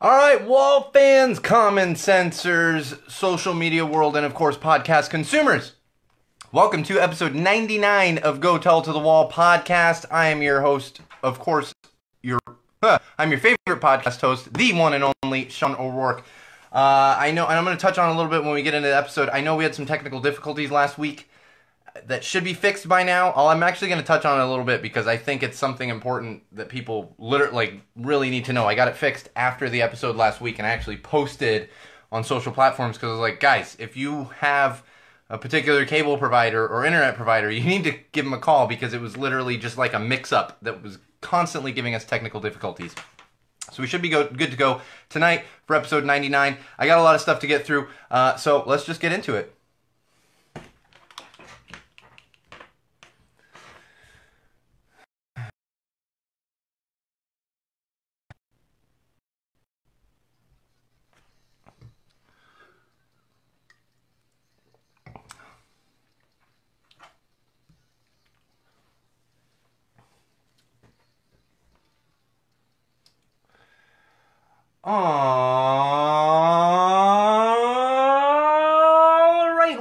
All right, wall fans, common sensors, social media world, and of course, podcast consumers. Welcome to episode 99 of Go Tell to the Wall podcast. I am your host, of course, I'm your favorite podcast host, the one and only Sean O'Rourke. I know, and I'm going to touch on a little bit when we get into the episode. I know we had some technical difficulties last week that should be fixed by now. I'm actually going to touch on it a little bit because I think it's something important that people really need to know. I got it fixed after the episode last week and I actually posted on social platforms because I was like, guys, if you have a particular cable provider or internet provider, you need to give them a call because it was literally just like a mix-up that was constantly giving us technical difficulties. So we should be good to go tonight for episode 99. I got a lot of stuff to get through, so let's just get into it. Alright,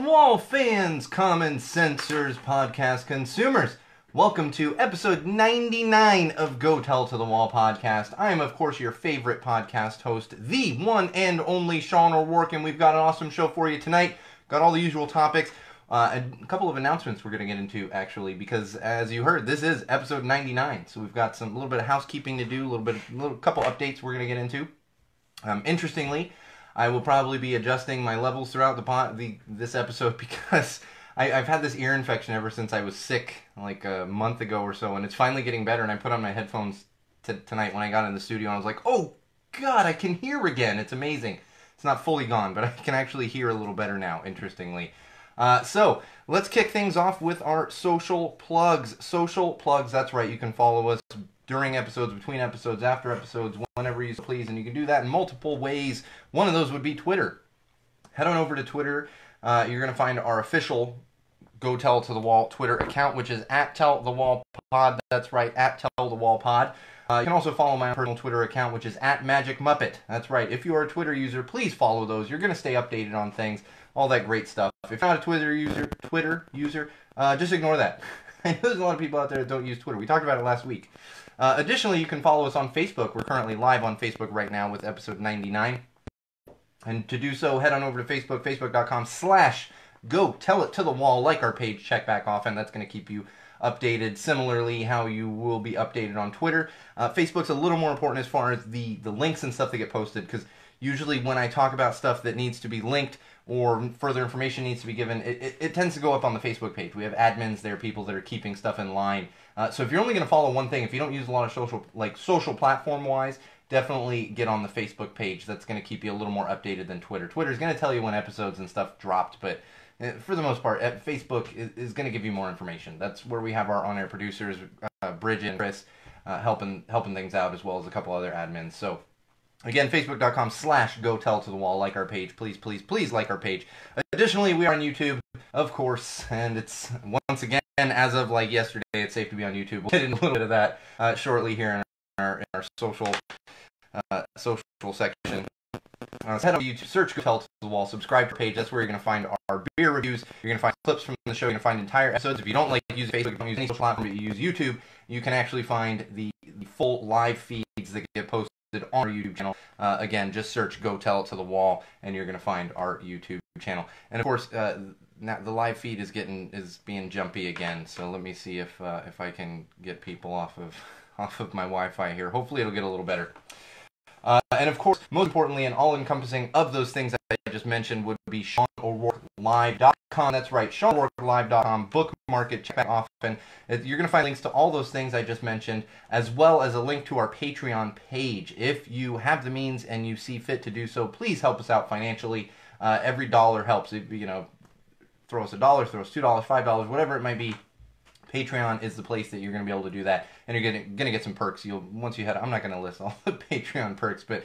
wall fans, common sensors, podcast consumers. Welcome to episode 99 of Go Tell to the Wall podcast. I am, of course, your favorite podcast host, the one and only Sean O'Rourke, and we've got an awesome show for you tonight. Got all the usual topics. A couple of announcements we're going to get into, actually, because as you heard, this is episode 99, so we've got a little bit of housekeeping to do, a couple updates we're going to get into. Interestingly, I will probably be adjusting my levels throughout this episode because I've had this ear infection ever since I was sick, like a month ago or so, and it's finally getting better, and I put on my headphones tonight when I got in the studio, and I was like, oh, God, I can hear again. It's amazing. It's not fully gone, but I can actually hear a little better now, interestingly. So, let's kick things off with our social plugs. Social plugs, that's right, you can follow us during episodes, between episodes, after episodes, whenever you please, and you can do that in multiple ways. One of those would be Twitter. Head on over to Twitter. You're going to find our official Go Tell to the Wall Twitter account, which is @TellTheWallPod. That's right, @TellTheWallPod. You can also follow my personal Twitter account, which is @MagicMuppet. That's right. If you are a Twitter user, please follow those. You're going to stay updated on things, all that great stuff. If you're not a Twitter user, just ignore that. I know there's a lot of people out there that don't use Twitter. We talked about it last week. Additionally, you can follow us on Facebook. We're currently live on Facebook right now with episode 99. And to do so, head on over to Facebook, facebook.com/Go Tell It to the Wall. Like our page, check back often. That's going to keep you updated. Similarly, how you will be updated on Twitter. Facebook's a little more important as far as the links and stuff that get posted, because usually when I talk about stuff that needs to be linked or further information needs to be given, it tends to go up on the Facebook page. We have admins there, people that are keeping stuff in line. So if you're only going to follow one thing, if you don't use a lot of social platform-wise, definitely get on the Facebook page. That's going to keep you a little more updated than Twitter. Twitter's going to tell you when episodes and stuff dropped, but for the most part, Facebook is going to give you more information. That's where we have our on-air producers, Bridget and Chris, helping things out, as well as a couple other admins. So again, facebook.com/Go Tell to the Wall. Like our page. Please, please, please like our page. Additionally, we are on YouTube, of course, and it's, once again, as of like yesterday, it's safe to be on YouTube. We'll get into a little bit of that shortly here in our social section. So head over to YouTube, search Go Tell to the Wall, subscribe to our page. That's where you're going to find our beer reviews. You're going to find clips from the show. You're going to find entire episodes. If you don't like use Facebook, you don't use any social platform, but you use YouTube, you can actually find the full live feeds that get posted on our YouTube channel. Again, just search Go Tell It to the Wall, and you're going to find our YouTube channel. And of course, now the live feed is being jumpy again. So let me see if I can get people off of my Wi-Fi here. Hopefully, it'll get a little better. And of course, most importantly and all-encompassing of those things I just mentioned would be SeanO'RourkeLive.com. That's right, SeanO'RourkeLive.com. Bookmark it, check back often. You're going to find links to all those things I just mentioned, as well as a link to our Patreon page. If you have the means and you see fit to do so, please help us out financially. Every dollar helps. Throw us $1, throw us $2, $5, whatever it might be. Patreon is the place that you're going to be able to do that, and you're going to get some perks. Once you head, I'm not going to list all the Patreon perks, but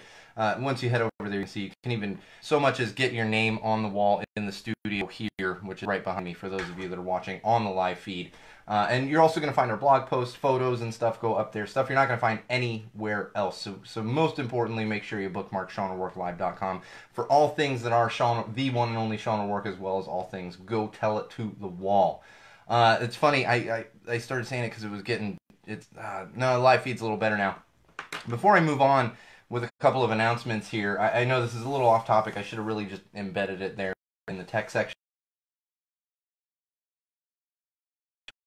once you head over there, you see you can even so much as get your name on the wall in the studio here, which is right behind me for those of you that are watching on the live feed. And you're also going to find our blog posts, photos, and stuff go up there. Stuff you're not going to find anywhere else. So most importantly, make sure you bookmark SeanO'RourkeLive.com for all things that are the one and only Sean O'Rourke, as well as all things Go Tell It to the Wall. It's funny, I started saying it because it was getting, no, the live feed's a little better now. Before I move on with a couple of announcements here, I know this is a little off topic. I should have really just embedded it there in the tech section.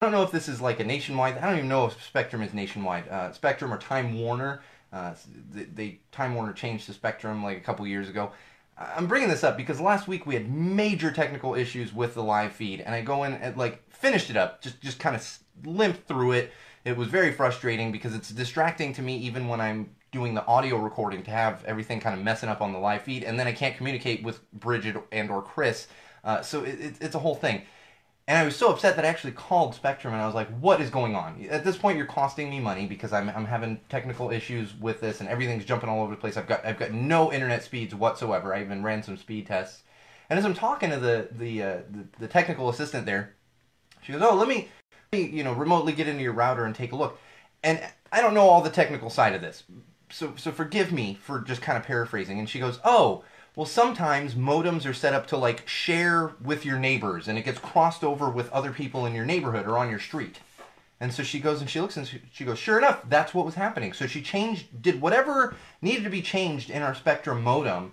I don't know if this is like a nationwide, I don't even know if Spectrum is nationwide. Spectrum or Time Warner, Time Warner changed to Spectrum like a couple years ago. I'm bringing this up because last week we had major technical issues with the live feed, and I go in and finished it up, just kind of limped through it. It was very frustrating because it's distracting to me even when I'm doing the audio recording to have everything kind of messing up on the live feed, and then I can't communicate with Bridget and or Chris, so it's a whole thing. And I was so upset that I actually called Spectrum, and I was like, what is going on? At this point, you're costing me money because I'm having technical issues with this, and everything's jumping all over the place. I've got no internet speeds whatsoever. I even ran some speed tests. And as I'm talking to the technical assistant there, she goes, oh, let me remotely get into your router and take a look. And I don't know all the technical side of this, so forgive me for just kind of paraphrasing. And she goes, oh, well, sometimes modems are set up to share with your neighbors, and it gets crossed over with other people in your neighborhood or on your street. And so she goes and she looks and she goes, sure enough, that's what was happening. So she did whatever needed to be changed in our Spectrum modem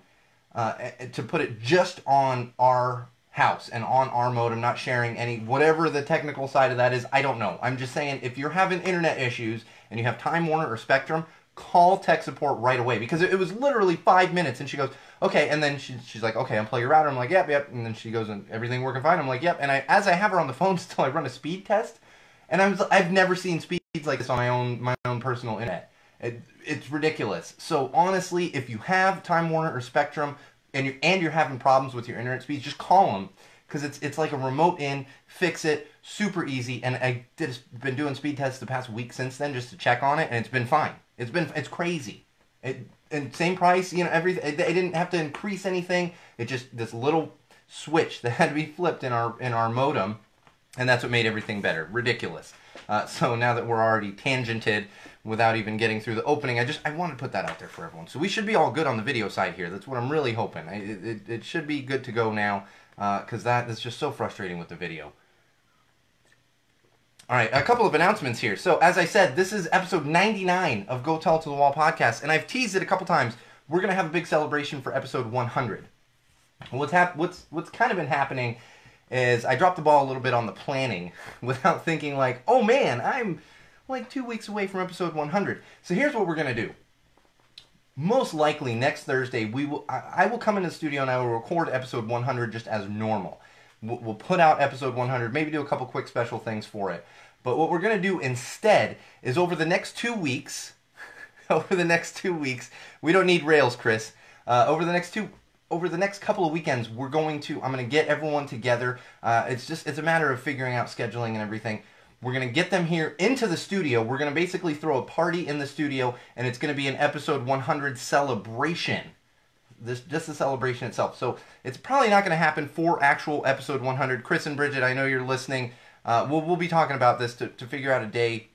to put it just on our house and on our modem, not sharing any, whatever the technical side of that is, I don't know. I'm just saying, if you're having internet issues and you have Time Warner or Spectrum, call tech support right away, because it was literally 5 minutes. And she goes, okay, and then she's like, okay, unplug your router. I'm like, yep. And then she goes, and everything working fine. I'm like, yep. And as I have her on the phone still, I run a speed test, and I've never seen speeds like this on my own personal internet. It's ridiculous. So honestly, if you have Time Warner or Spectrum and you're having problems with your internet speeds, just call them, because it's like a remote in, fix it, super easy. And I've been doing speed tests the past week since then just to check on it, and it's been fine. It's crazy. And same price, everything. They didn't have to increase anything. It just this little switch that had to be flipped in our modem, and that's what made everything better. Ridiculous. So now that we're already tangented without even getting through the opening, I want to put that out there for everyone. So we should be all good on the video side here. That's what I'm really hoping. It should be good to go now, because that's just so frustrating with the video. All right, a couple of announcements here. So, as I said, this is episode 99 of Go Tell It to the Wall podcast, and I've teased it a couple times. We're going to have a big celebration for episode 100. What's kind of been happening is I dropped the ball a little bit on the planning without thinking oh man, I'm 2 weeks away from episode 100. So here's what we're going to do. Most likely next Thursday, I will come in the studio and I will record episode 100 just as normal. We'll put out episode 100, maybe do a couple quick special things for it. But what we're going to do instead is over the next 2 weeks, we don't need Rails, Chris. Over the next couple of weekends, I'm going to get everyone together. It's a matter of figuring out scheduling and everything. We're going to get them here into the studio. We're going to basically throw a party in the studio, and it's going to be an episode 100 celebration. Just the celebration itself. So it's probably not going to happen for actual episode 100. Chris and Bridget, I know you're listening. We'll be talking about this to figure out a day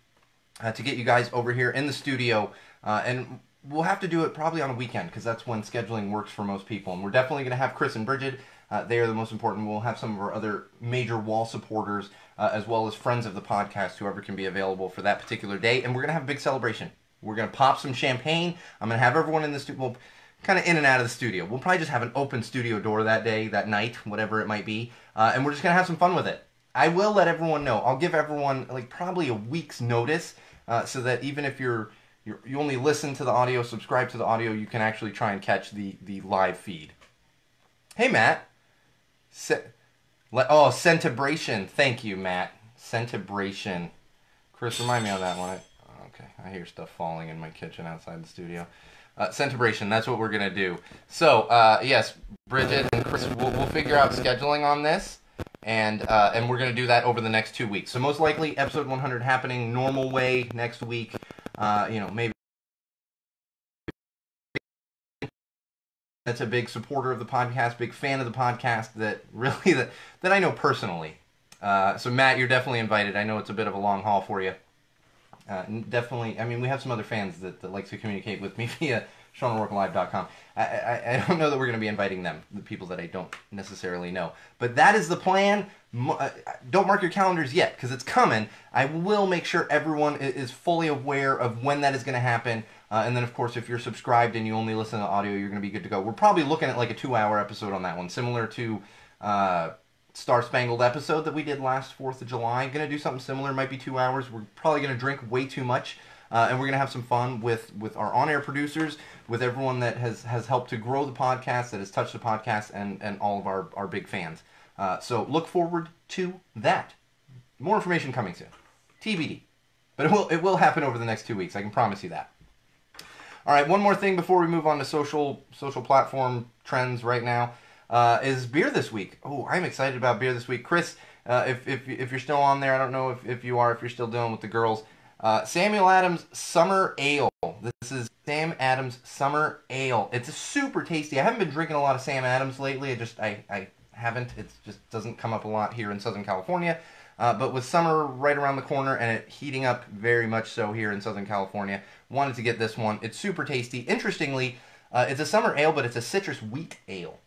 to get you guys over here in the studio. And we'll have to do it probably on a weekend, because that's when scheduling works for most people. And we're definitely going to have Chris and Bridget. They are the most important. We'll have some of our other major wall supporters, as well as friends of the podcast, whoever can be available for that particular day. And we're going to have a big celebration. We're going to pop some champagne. I'm going to have everyone in the studio. Well, kind of in and out of the studio. We'll probably just have an open studio door that day, that night, whatever it might be, and we're just going to have some fun with it. I will let everyone know. I'll give everyone probably a week's notice, so that even if you only listen to the audio, subscribe to the audio, you can actually try and catch the live feed. Hey, Matt. Centibration. Thank you, Matt. Centibration. Chris, remind me on that one. Okay, I hear stuff falling in my kitchen outside the studio. Centibration, that's what we're going to do. So, yes, Bridget and Chris, we'll figure out scheduling on this. And we're going to do that over the next 2 weeks. So most likely episode 100 happening normal way next week. Maybe that's a big supporter of the podcast, big fan of the podcast that really that I know personally. So Matt, you're definitely invited. I know it's a bit of a long haul for you. Definitely, I mean, we have some other fans that like to communicate with me via SeanO'RourkeLive.com. I don't know that we're going to be inviting them, the people that I don't necessarily know. But that is the plan. Don't mark your calendars yet, because it's coming. I will make sure everyone is fully aware of when that is going to happen. And then, of course, if you're subscribed and you only listen to audio, you're going to be good to go. We're probably looking at like a 2-hour episode on that one, similar to Star Spangled episode that we did last 4th of July. Going to do something similar. Might be 2 hours. We're probably going to drink way too much. And we're going to have some fun with our on-air producers, with everyone that has helped to grow the podcast, that has touched the podcast, and all of our big fans. So look forward to that. More information coming soon. TBD. But it will happen over the next 2 weeks. I can promise you that. All right, one more thing before we move on to social platform trends right now is beer this week. Oh, I'm excited about beer this week. Chris, if you're still on there, I don't know if you are, if you're still dealing with the girls. Samuel Adams Summer Ale. This is Sam Adams Summer Ale. It's super tasty. I haven't been drinking a lot of Sam Adams lately. I haven't. It just doesn't come up a lot here in Southern California. But with summer right around the corner and it heating up very much so here in Southern California, wanted to get this one. It's super tasty. Interestingly, it's a summer ale, but it's a citrus wheat ale.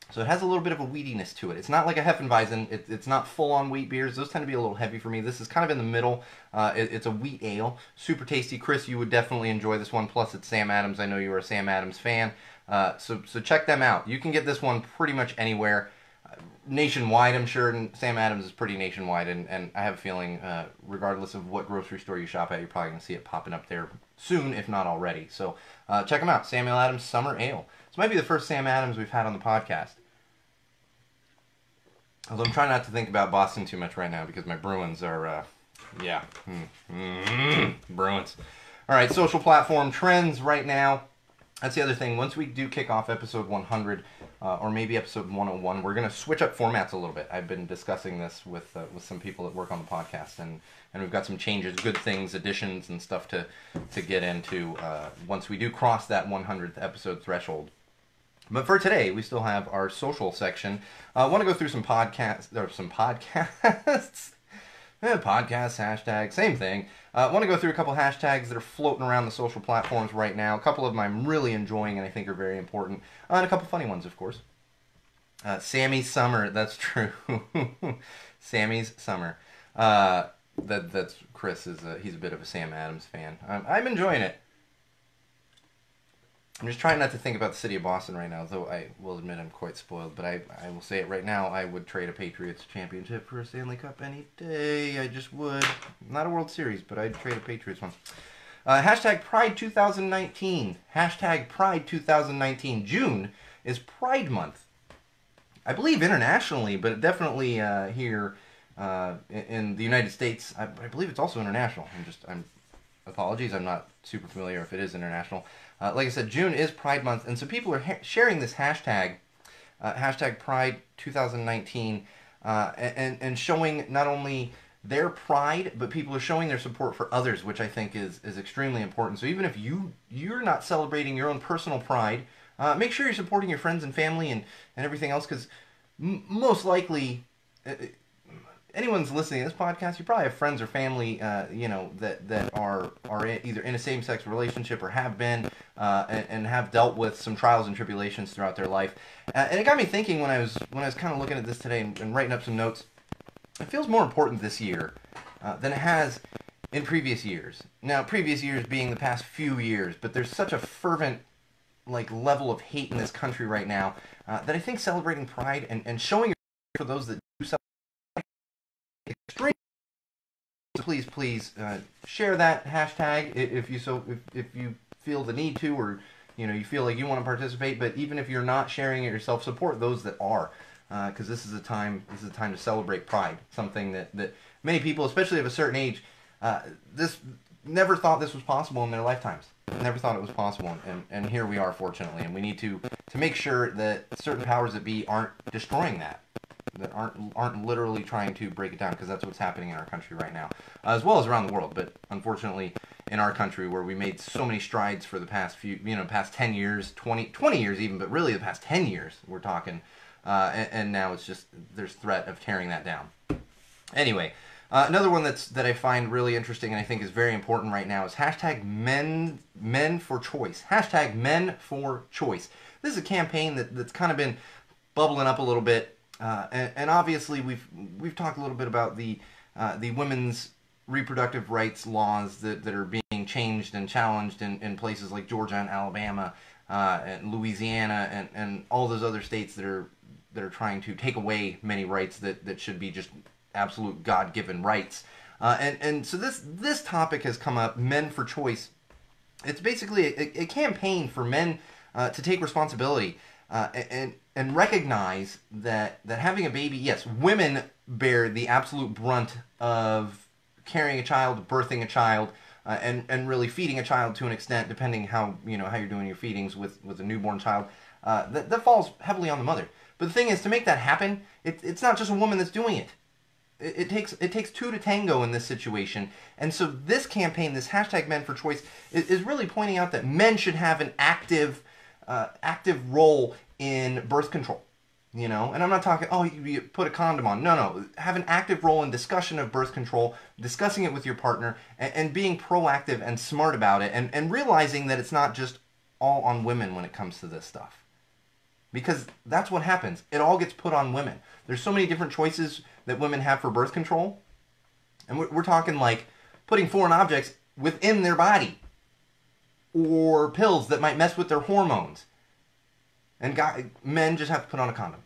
So it has a little bit of a wheatiness to it. It's not like a Hefeweizen. It's not full-on wheat beers. Those tend to be a little heavy for me. This is kind of in the middle. It's a wheat ale. Super tasty. Chris, you would definitely enjoy this one. Plus, it's Sam Adams. I know you are a Sam Adams fan. So check them out. You can get this one pretty much anywhere. Nationwide, I'm sure, and Sam Adams is pretty nationwide, and I have a feeling, regardless of what grocery store you shop at, you're probably going to see it popping up there soon, if not already. So check them out. Samuel Adams Summer Ale. This might be the first Sam Adams we've had on the podcast. Although I'm trying not to think about Boston too much right now because my Bruins are, Bruins. All right, social platform trends right now. That's the other thing. Once we do kick off episode 100, or maybe episode 101, we're going to switch up formats a little bit. I've been discussing this with some people that work on the podcast, and we've got some changes, good things, additions, and stuff to get into once we do cross that 100th episode threshold. But for today, we still have our social section. I want to go through some podcasts. Podcasts, hashtag, same thing. I want to go through a couple hashtags that are floating around the social platforms right now. A couple of them I'm really enjoying and I think are very important. And a couple funny ones, of course. Sammy's Summer, that's true. Sammy's Summer. That's Chris. He's a bit of a Sam Adams fan. I'm enjoying it. I'm just trying not to think about the city of Boston right now, though I will admit I'm quite spoiled. But I will say it right now, I would trade a Patriots championship for a Stanley Cup any day. I just would. Not a World Series, but I'd trade a Patriots one. Hashtag Pride 2019. Hashtag Pride 2019. June is Pride Month. I believe internationally, but definitely here in the United States. I believe it's also international. Apologies, I'm not super familiar if it is international. Like I said, June is Pride Month, and so people are sharing this hashtag, hashtag Pride 2019, and showing not only their pride, but people are showing their support for others, which I think is extremely important. So even if you're not celebrating your own personal pride, make sure you're supporting your friends and family and everything else, because most likely, anyone's listening to this podcast, you probably have friends or family, that are either in a same-sex relationship or have been, and have dealt with some trials and tribulations throughout their life. And it got me thinking when I was kind of looking at this today and writing up some notes. It feels more important this year than it has in previous years. Now, previous years being the past few years, but there's such a fervent level of hate in this country right now that I think celebrating pride and showing for those that do celebrate extreme. So please share that hashtag if you feel the need to, or you feel like you want to participate. But even if you're not sharing it yourself, support those that are, because this is a time to celebrate pride. Something that many people, especially of a certain age, this never thought this was possible in their lifetimes. Never thought it was possible, and here we are, fortunately. And we need to make sure that certain powers that be aren't destroying that. aren't literally trying to break it down, because that's what's happening in our country right now, as well as around the world. But unfortunately, in our country, where we made so many strides for the past past 10 years, 20 years even, but really the past 10 years, we're talking, and now it's just, there's threat of tearing that down. Anyway, another one that I find really interesting and I think is very important right now is hashtag men for choice. Hashtag men for choice. This is a campaign that's kind of been bubbling up a little bit, and obviously we've talked a little bit about the women's reproductive rights laws that are being changed and challenged in places like Georgia and Alabama, and Louisiana, and all those other states that are trying to take away many rights that should be just absolute God-given rights. And so this topic has come up, men for choice. It's basically a campaign for men to take responsibility and recognize that having a baby, yes, women bear the absolute brunt of carrying a child, birthing a child, and really feeding a child to an extent, depending how you're doing your feedings with a newborn child. That falls heavily on the mother. But the thing is, to make that happen, it's not just a woman that's doing it. It takes two to tango in this situation. And so this campaign, this hashtag Men for Choice, is really pointing out that men should have an active role in birth control. And I'm not talking, you put a condom on. No. Have an active role in discussion of birth control, discussing it with your partner, and being proactive and smart about it, and realizing that it's not just all on women when it comes to this stuff. Because that's what happens. It all gets put on women. There's so many different choices that women have for birth control. And we're talking like putting foreign objects within their body, or pills that might mess with their hormones. And men just have to put on a condom.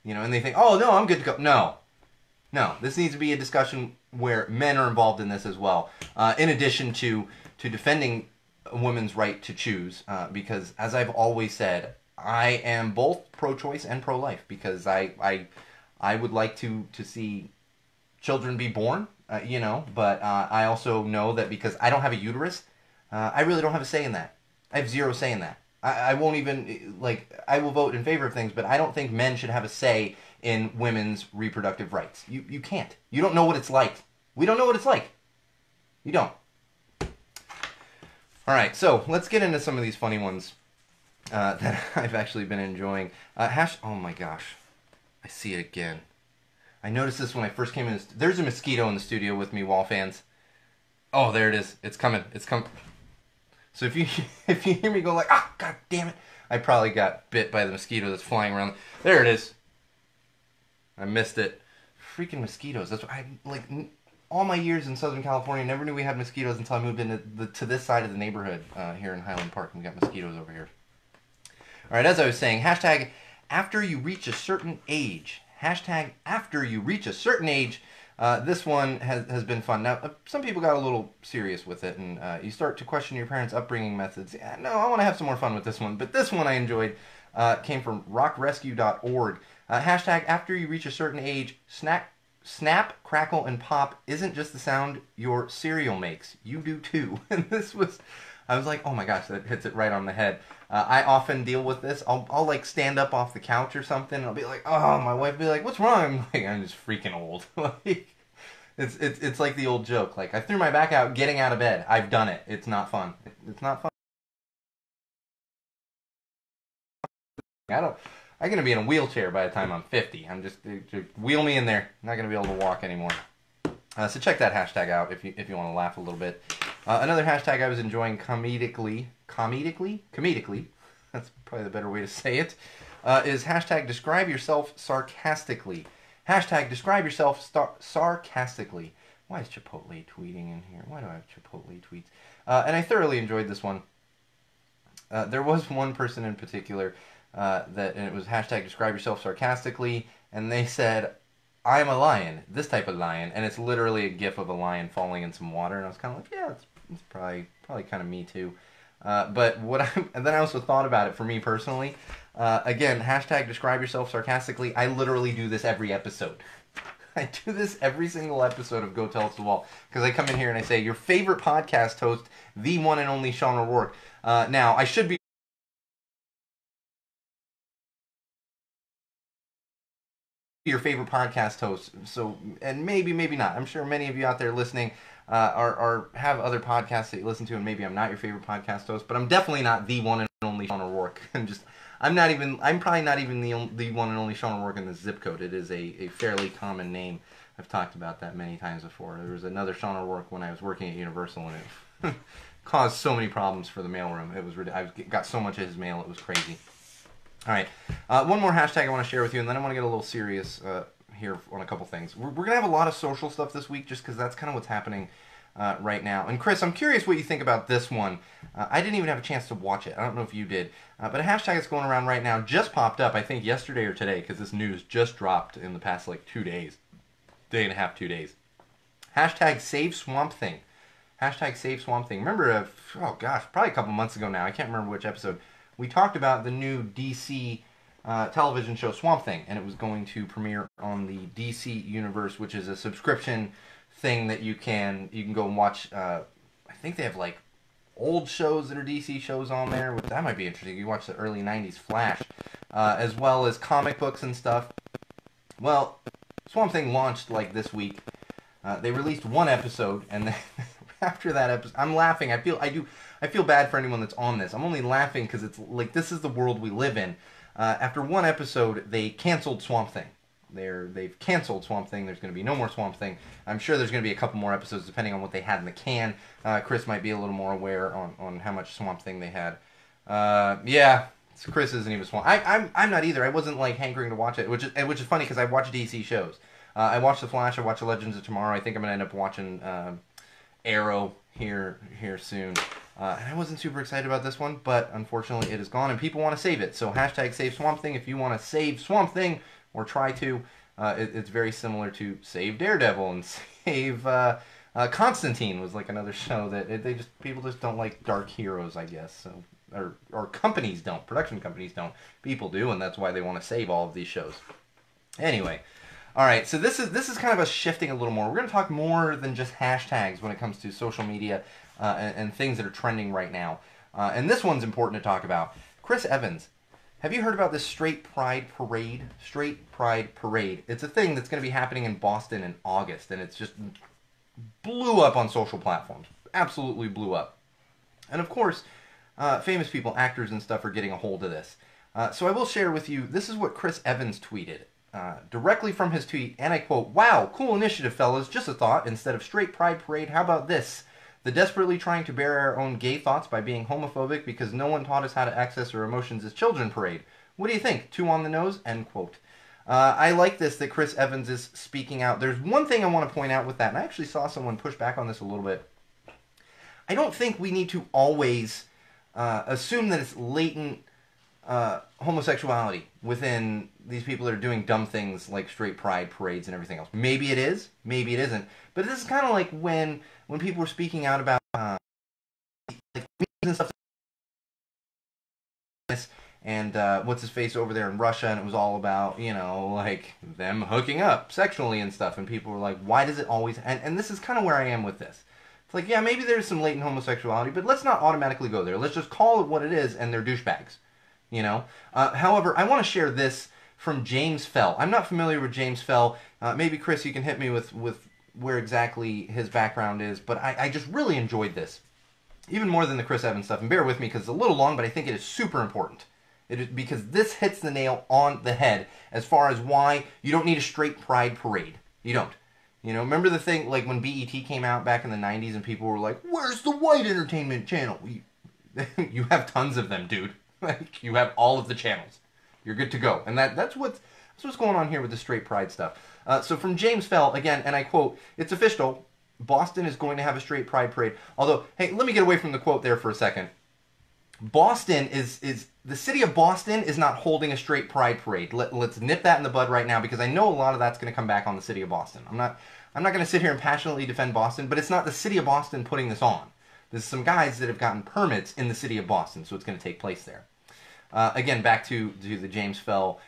And they think, oh, no, I'm good to go. No, this needs to be a discussion where men are involved in this as well, in addition to defending a woman's right to choose, because as I've always said, I am both pro-choice and pro-life, because I would like to see children be born, but I also know that because I don't have a uterus, I really don't have a say in that. I have zero say in that. I won't even, I will vote in favor of things, but I don't think men should have a say in women's reproductive rights. You can't. You don't know what it's like. We don't know what it's like. You don't. All right, so let's get into some of these funny ones that I've actually been enjoying. Oh my gosh, I see it again. I noticed this when I first came in. There's a mosquito in the studio with me, wall fans. Oh, there it is. It's coming. It's coming. So if you hear me go like, god damn it, I probably got bit by the mosquito that's flying around. There it is. I missed it. Freaking mosquitoes. That's what all my years in Southern California, never knew we had mosquitoes until I moved into to this side of the neighborhood here in Highland Park, and we got mosquitoes over here. All right, as I was saying, hashtag after you reach a certain age. Hashtag after you reach a certain age. This one has been fun. Now, some people got a little serious with it, and you start to question your parents' upbringing methods. No, I want to have some more fun with this one, but this one I enjoyed. Came from rockrescue.org. Hashtag after you reach a certain age, snap, crackle, and pop isn't just the sound your cereal makes. You do too. And I was like, oh my gosh, that hits it right on the head. I often deal with this. I'll like stand up off the couch or something, and I'll be like, oh, my wife will be like, what's wrong? I'm like, I'm just freaking old. It's like the old joke. Like, I threw my back out getting out of bed. I've done it. It's not fun. It's not fun. I'm gonna be in a wheelchair by the time I'm 50. I'm just wheel me in there. I'm not gonna be able to walk anymore. So check that hashtag out if you want to laugh a little bit. Another hashtag I was enjoying comedically, that's probably the better way to say it, is hashtag describe yourself sarcastically. Hashtag describe yourself sarcastically. Why is Chipotle tweeting in here? Why do I have Chipotle tweets? And I thoroughly enjoyed this one. There was one person in particular and it was hashtag describe yourself sarcastically, and they said, I'm a lion, this type of lion, and it's literally a gif of a lion falling in some water, and I was kind of like, yeah, it's probably kind of me too. But and then I also thought about it for me personally. Again, hashtag describe yourself sarcastically. I literally do this every episode. I do this every single episode of Go Tell It to the Wall, because I come in here and I say, your favorite podcast host, the one and only Sean O'Rourke. Now, I should be your favorite podcast host. So, and maybe not. I'm sure many of you out there listening are have other podcasts that you listen to, and maybe I'm not your favorite podcast host, but I'm definitely not the one and only Sean O'Rourke. I'm probably not even the one and only Sean O'Rourke in the zip code. It is a fairly common name. I've talked about that many times before. There was another Sean O'Rourke when I was working at Universal, and it caused so many problems for the mailroom. It was I got so much of his mail, it was crazy. All right, one more hashtag I want to share with you, and then I want to get a little serious here on a couple things. We're going to have a lot of social stuff this week just because that's kind of what's happening right now. And Chris, I'm curious what you think about this one. I didn't even have a chance to watch it. I don't know if you did. But a hashtag that's going around right now just popped up, I think, yesterday or today, because this news just dropped in the past, 2 days. Day and a half, 2 days. Hashtag Save Swamp Thing. Hashtag Save Swamp Thing. Remember, probably a couple months ago now, I can't remember which episode, we talked about the new DC television show Swamp Thing, and it was going to premiere on the DC Universe, which is a subscription thing that you can go and watch. I think they have old shows that are DC shows on there. That might be interesting. You watch the early 90s Flash, as well as comic books and stuff. Well, Swamp Thing launched this week. They released one episode, and then after that episode, I'm laughing. I feel bad for anyone that's on this. I'm only laughing because it's this is the world we live in. After one episode, they canceled Swamp Thing. They've canceled Swamp Thing. There's going to be no more Swamp Thing. I'm sure there's going to be a couple more episodes depending on what they had in the can. Chris might be a little more aware on how much Swamp Thing they had. Yeah, Chris isn't even Swamp. I'm not either. I wasn't hankering to watch it, which is funny because I watch DC shows. I watched The Flash. I watched The Legends of Tomorrow. I think I'm going to end up watching Arrow here soon. And I wasn't super excited about this one, but unfortunately it is gone, and people want to save it. So hashtag Save Swamp Thing if you want to save Swamp Thing, or try to. It's very similar to Save Daredevil and Save Constantine was another show that people just don't like dark heroes, I guess. So or companies don't, production companies don't. People do, and that's why they want to save all of these shows. Anyway. All right, so this is kind of a shifting a little more. We're going to talk more than just hashtags when it comes to social media and things that are trending right now. And this one's important to talk about. Chris Evans, have you heard about this Straight Pride Parade? Straight Pride Parade. It's a thing that's going to be happening in Boston in August, and it's just blew up on social platforms. Absolutely blew up. And of course, famous people, actors and stuff are getting a hold of this. So I will share with you, this is what Chris Evans tweeted. Directly from his tweet, and I quote, "Wow, cool initiative, fellas. Just a thought. Instead of Straight Pride Parade, how about this? The desperately trying to bury our own gay thoughts by being homophobic because no one taught us how to access our emotions as children parade. What do you think? Too on the nose?" End quote. I like this, that Chris Evans is speaking out. There's one thing I want to point out with that, and I actually saw someone push back on this a little bit. I don't think we need to always assume that it's latent homosexuality within these people that are doing dumb things like straight pride parades and everything else. Maybe it is, maybe it isn't. But this is kind of like when people were speaking out about and stuff, and what's his face over there in Russia, and it was all about them hooking up sexually and stuff, and people were like, why does it always? And this is kind of where I am with this. It's yeah, maybe there's some latent homosexuality, but let's not automatically go there. Let's just call it what it is, and they're douchebags. However, I want to share this from James Fell. I'm not familiar with James Fell. Maybe, Chris, you can hit me with where exactly his background is, but I just really enjoyed this. Even more than the Chris Evans stuff. And bear with me because it's a little long, but I think it is super important. It is because this hits the nail on the head as far as why you don't need a straight pride parade. You don't. Remember the thing, when BET came out back in the 90s and people were like, where's the white entertainment channel? You have tons of them, dude. You have all of the channels. You're good to go. And that's what's going on here with the straight pride stuff. So from James Fell, again, and I quote, "It's official. Boston is going to have a straight pride parade." Although, hey, let me get away from the quote there for a second. Boston is the city of Boston is not holding a straight pride parade. Let's nip that in the bud right now, because I know a lot of that's going to come back on the city of Boston. I'm not going to sit here and passionately defend Boston, but it's not the city of Boston putting this on. There's some guys that have gotten permits in the city of Boston, so it's going to take place there. Again, back to the James Fell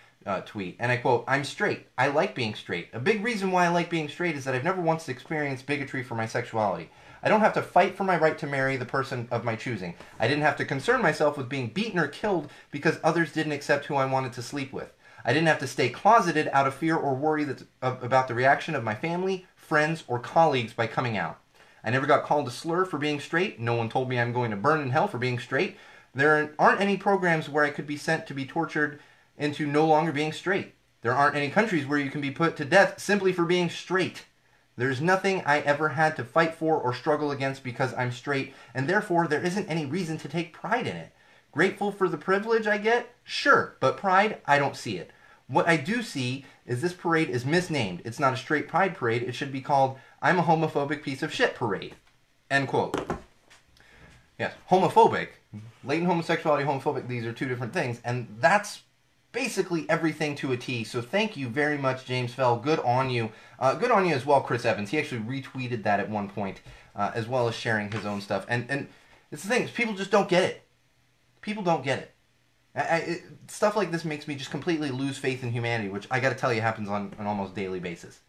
tweet, and I quote, "I'm straight. I like being straight. A big reason why I like being straight is that I've never once experienced bigotry for my sexuality. I don't have to fight for my right to marry the person of my choosing. I didn't have to concern myself with being beaten or killed because others didn't accept who I wanted to sleep with. I didn't have to stay closeted out of fear or worry about the reaction of my family, friends, or colleagues by coming out. I never got called a slur for being straight. No one told me I'm going to burn in hell for being straight. There aren't any programs where I could be sent to be tortured into no longer being straight. There aren't any countries where you can be put to death simply for being straight. There's nothing I ever had to fight for or struggle against because I'm straight, and therefore there isn't any reason to take pride in it. Grateful for the privilege I get? Sure, but pride, I don't see it. What I do see is this parade is misnamed. It's not a straight pride parade. It should be called I'm a homophobic piece of shit parade. End quote. Yes, homophobic. Latent homosexuality, homophobic, these are two different things, and that's basically everything to a T. So thank you very much, James Fell. Good on you. Good on you as well, Chris Evans. He actually retweeted that at one point, as well as sharing his own stuff. And it's the thing, people just don't get it. People don't get it. Stuff like this makes me just completely lose faith in humanity, which I got to tell you happens on an almost daily basis.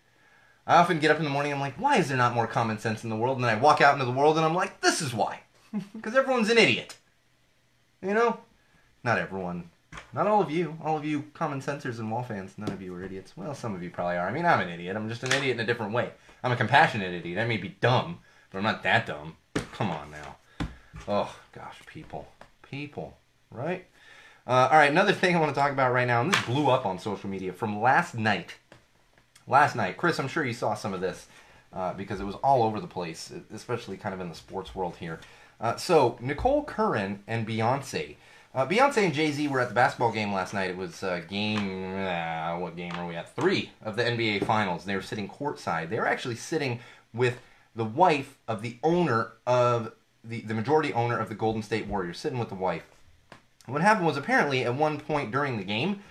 I often get up in the morning and I'm like, why is there not more common sense in the world? And then I walk out into the world and I'm like, this is why. Because everyone's an idiot. You know? Not everyone. Not all of you. All of you common sensors and wall fans, none of you are idiots. Well, some of you probably are. I mean, I'm an idiot. I'm just an idiot in a different way. I'm a compassionate idiot. I may be dumb, but I'm not that dumb. Come on now. Oh, gosh, people. People, right? All right, another thing I want to talk about right now, and this blew up on social media from last night. Last night. Chris, I'm sure you saw some of this because it was all over the place, especially kind of in the sports world here. So, Nicole Curran and Beyonce. Beyonce and Jay-Z were at the basketball game last night. It was what game are we at? 3 of the NBA Finals. They were sitting courtside. They were actually sitting with the wife of the owner of the majority owner of the Golden State Warriors, sitting with the wife. What happened was apparently at one point during the game,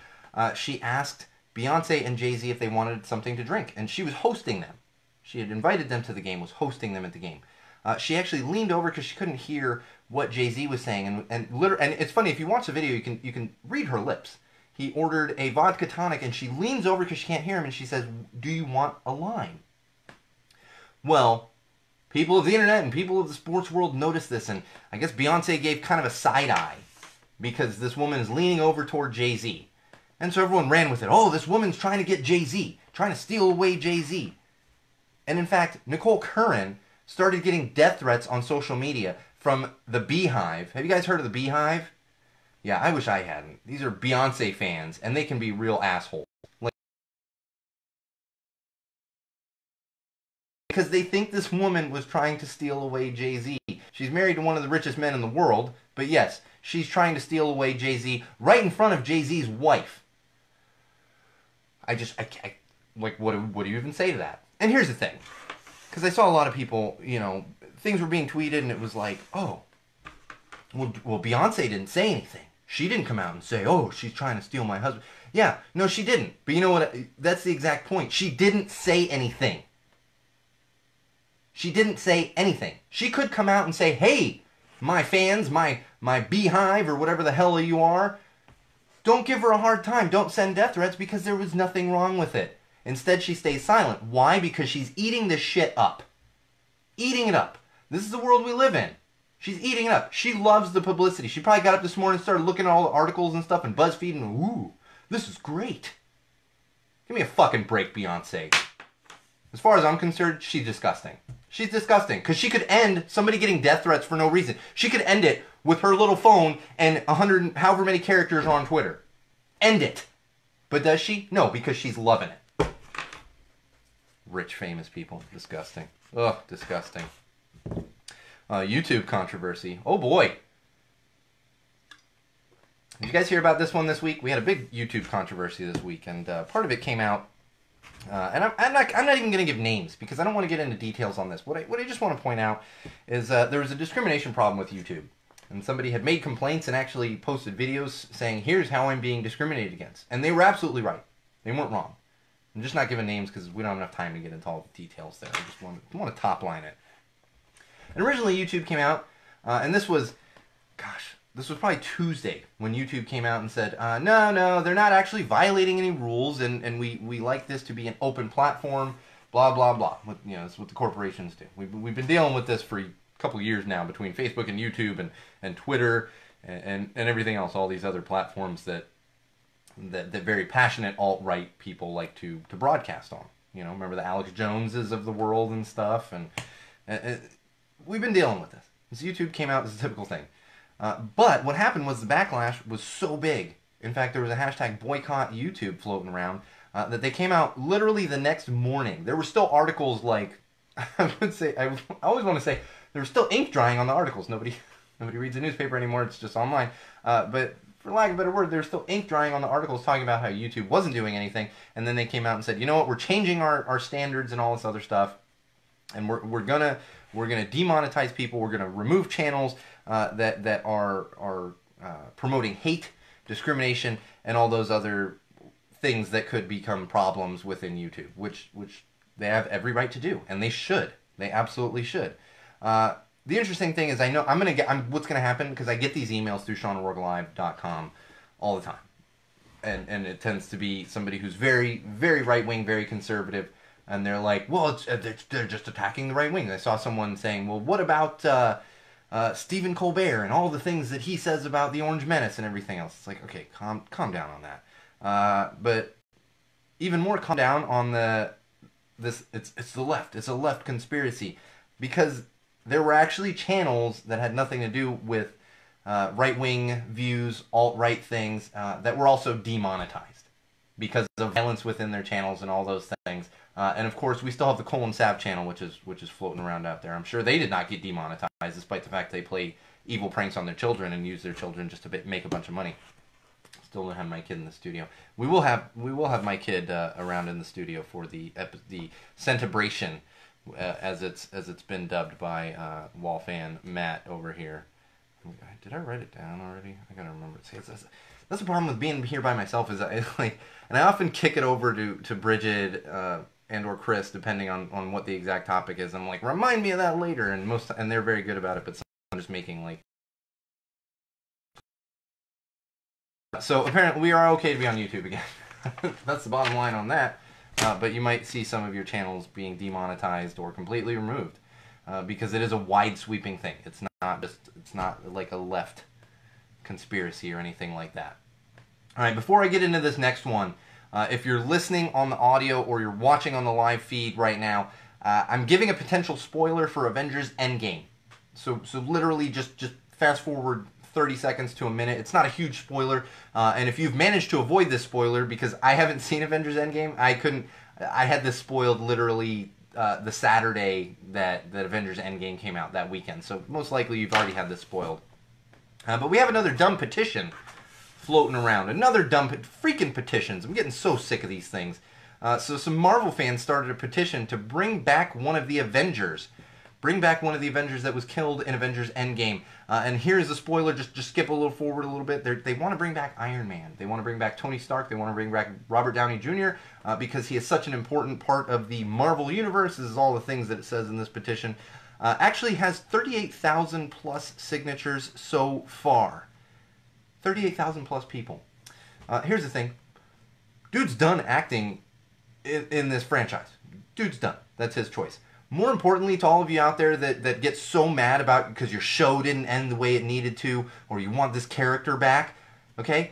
she asked Beyonce and Jay-Z if they wanted something to drink, and she was hosting them. She had invited them to the game, was hosting them at the game. She actually leaned over because she couldn't hear what Jay-Z was saying, and it's funny, if you watch the video, you can read her lips. He ordered a vodka tonic, and she leans over because she can't hear him, and she says, "Do you want a lime?" Well, people of the internet and people of the sports world noticed this, and I guess Beyonce gave kind of a side eye because this woman is leaning over toward Jay-Z. And so everyone ran with it. Oh, this woman's trying to get Jay-Z, trying to steal away Jay-Z. And in fact, Nicole Curran started getting death threats on social media from the Beehive. Have you guys heard of the Beehive? Yeah, I wish I hadn't. These are Beyonce fans, and they can be real assholes. Because they think this woman was trying to steal away Jay-Z. She's married to one of the richest men in the world, but yes, she's trying to steal away Jay-Z right in front of Jay-Z's wife. Like, what do you even say to that? And here's the thing. Because I saw a lot of people, you know, things were being tweeted and it was like, oh, well, Beyonce didn't say anything. She didn't come out and say, oh, she's trying to steal my husband. Yeah, no, she didn't. But you know what? That's the exact point. She didn't say anything. She didn't say anything. She could come out and say, hey, my fans, my Beehive or whatever the hell you are, don't give her a hard time. Don't send death threats because there was nothing wrong with it. Instead, she stays silent. Why? Because she's eating this shit up. Eating it up. This is the world we live in. She's eating it up. She loves the publicity. She probably got up this morning and started looking at all the articles and stuff and BuzzFeed and, ooh, this is great. Give me a fucking break, Beyonce. As far as I'm concerned, she's disgusting. She's disgusting. Because she could end somebody getting death threats for no reason. She could end it with her little phone and 100, however many characters are on Twitter. End it. But does she? No, because she's loving it. Rich, famous people. Disgusting. Ugh, disgusting. YouTube controversy. Oh boy. Did you guys hear about this one this week? We had a big YouTube controversy this week, and part of it came out. And I'm not even going to give names because I don't want to get into details on this. What I just want to point out is there was a discrimination problem with YouTube. And somebody had made complaints and actually posted videos saying, here's how I'm being discriminated against. And they were absolutely right. They weren't wrong. I'm just not giving names because we don't have enough time to get into all the details there. I just want to top line it. And originally YouTube came out, and this was probably Tuesday when YouTube came out and said, no, they're not actually violating any rules, and we like this to be an open platform, blah, blah, blah. That's what the corporations do. We've been dealing with this for a couple years now between Facebook and YouTube and Twitter and everything else, all these other platforms that that very passionate alt-right people like to broadcast on. You know, remember the Alex Joneses of the world and stuff, and we've been dealing with this. This YouTube came out as a typical thing. But what happened was the backlash was so big. In fact, there was a hashtag boycott YouTube floating around that they came out literally the next morning. There were still articles like, I always want to say, there was still ink drying on the articles. Nobody reads the newspaper anymore. It's just online. But for lack of a better word, there's still ink drying on the articles talking about how YouTube wasn't doing anything. And then they came out and said, you know what, we're changing our standards and all this other stuff. And we're gonna demonetize people. We're gonna remove channels that are promoting hate, discrimination, and all those other things that could become problems within YouTube, which they have every right to do, and they should. They absolutely should. The interesting thing is, I know what's gonna happen, because I get these emails through SeanO'RourkeLive.com all the time, and it tends to be somebody who's very, very right wing, very conservative. And they're like, well, they're just attacking the right wing. I saw someone saying, well, what about Stephen Colbert and all the things that he says about the Orange Menace and everything else? It's like, okay, calm down on that. But even more calm down on it's the left. It's a left conspiracy, because there were actually channels that had nothing to do with right-wing views, alt-right things, that were also demonetized because of violence within their channels and all those things. And of course, we still have the Colin Sav channel, which is floating around out there. I'm sure they did not get demonetized, despite the fact they play evil pranks on their children and use their children just to make a bunch of money. Still don't have my kid in the studio. We will have my kid around in the studio for the Centibration, as it's been dubbed by wall fan Matt over here. Did I write it down already? I gotta remember. See, that's the problem with being here by myself, is and I often kick it over to Bridget and or Chris, depending on what the exact topic is. I'm like, remind me of that later, and they're very good about it, but I'm just making like. So apparently we are okay to be on YouTube again. That's the bottom line on that. But you might see some of your channels being demonetized or completely removed, because it is a wide sweeping thing. It's not like a left conspiracy or anything like that. All right, before I get into this next one, if you're listening on the audio or you're watching on the live feed right now, I'm giving a potential spoiler for Avengers Endgame. So literally just fast forward 30 seconds to a minute. It's not a huge spoiler, and if you've managed to avoid this spoiler, because I haven't seen Avengers Endgame, I had this spoiled literally the Saturday that Avengers Endgame came out that weekend. So most likely you've already had this spoiled. But we have another dumb petition floating around. Another dumb freaking petitions. I'm getting so sick of these things. So some Marvel fans started a petition to bring back one of the Avengers. Bring back one of the Avengers that was killed in Avengers Endgame. And here's the spoiler. Just skip a little forward a little bit. They want to bring back Iron Man. They want to bring back Tony Stark. They want to bring back Robert Downey Jr. Because he is such an important part of the Marvel Universe. This is all the things that it says in this petition. Actually has 38,000 plus signatures so far. 38,000 plus people. Here's the thing. Dude's done acting in this franchise. Dude's done. That's his choice. More importantly, to all of you out there that get so mad about because your show didn't end the way it needed to, or you want this character back, okay?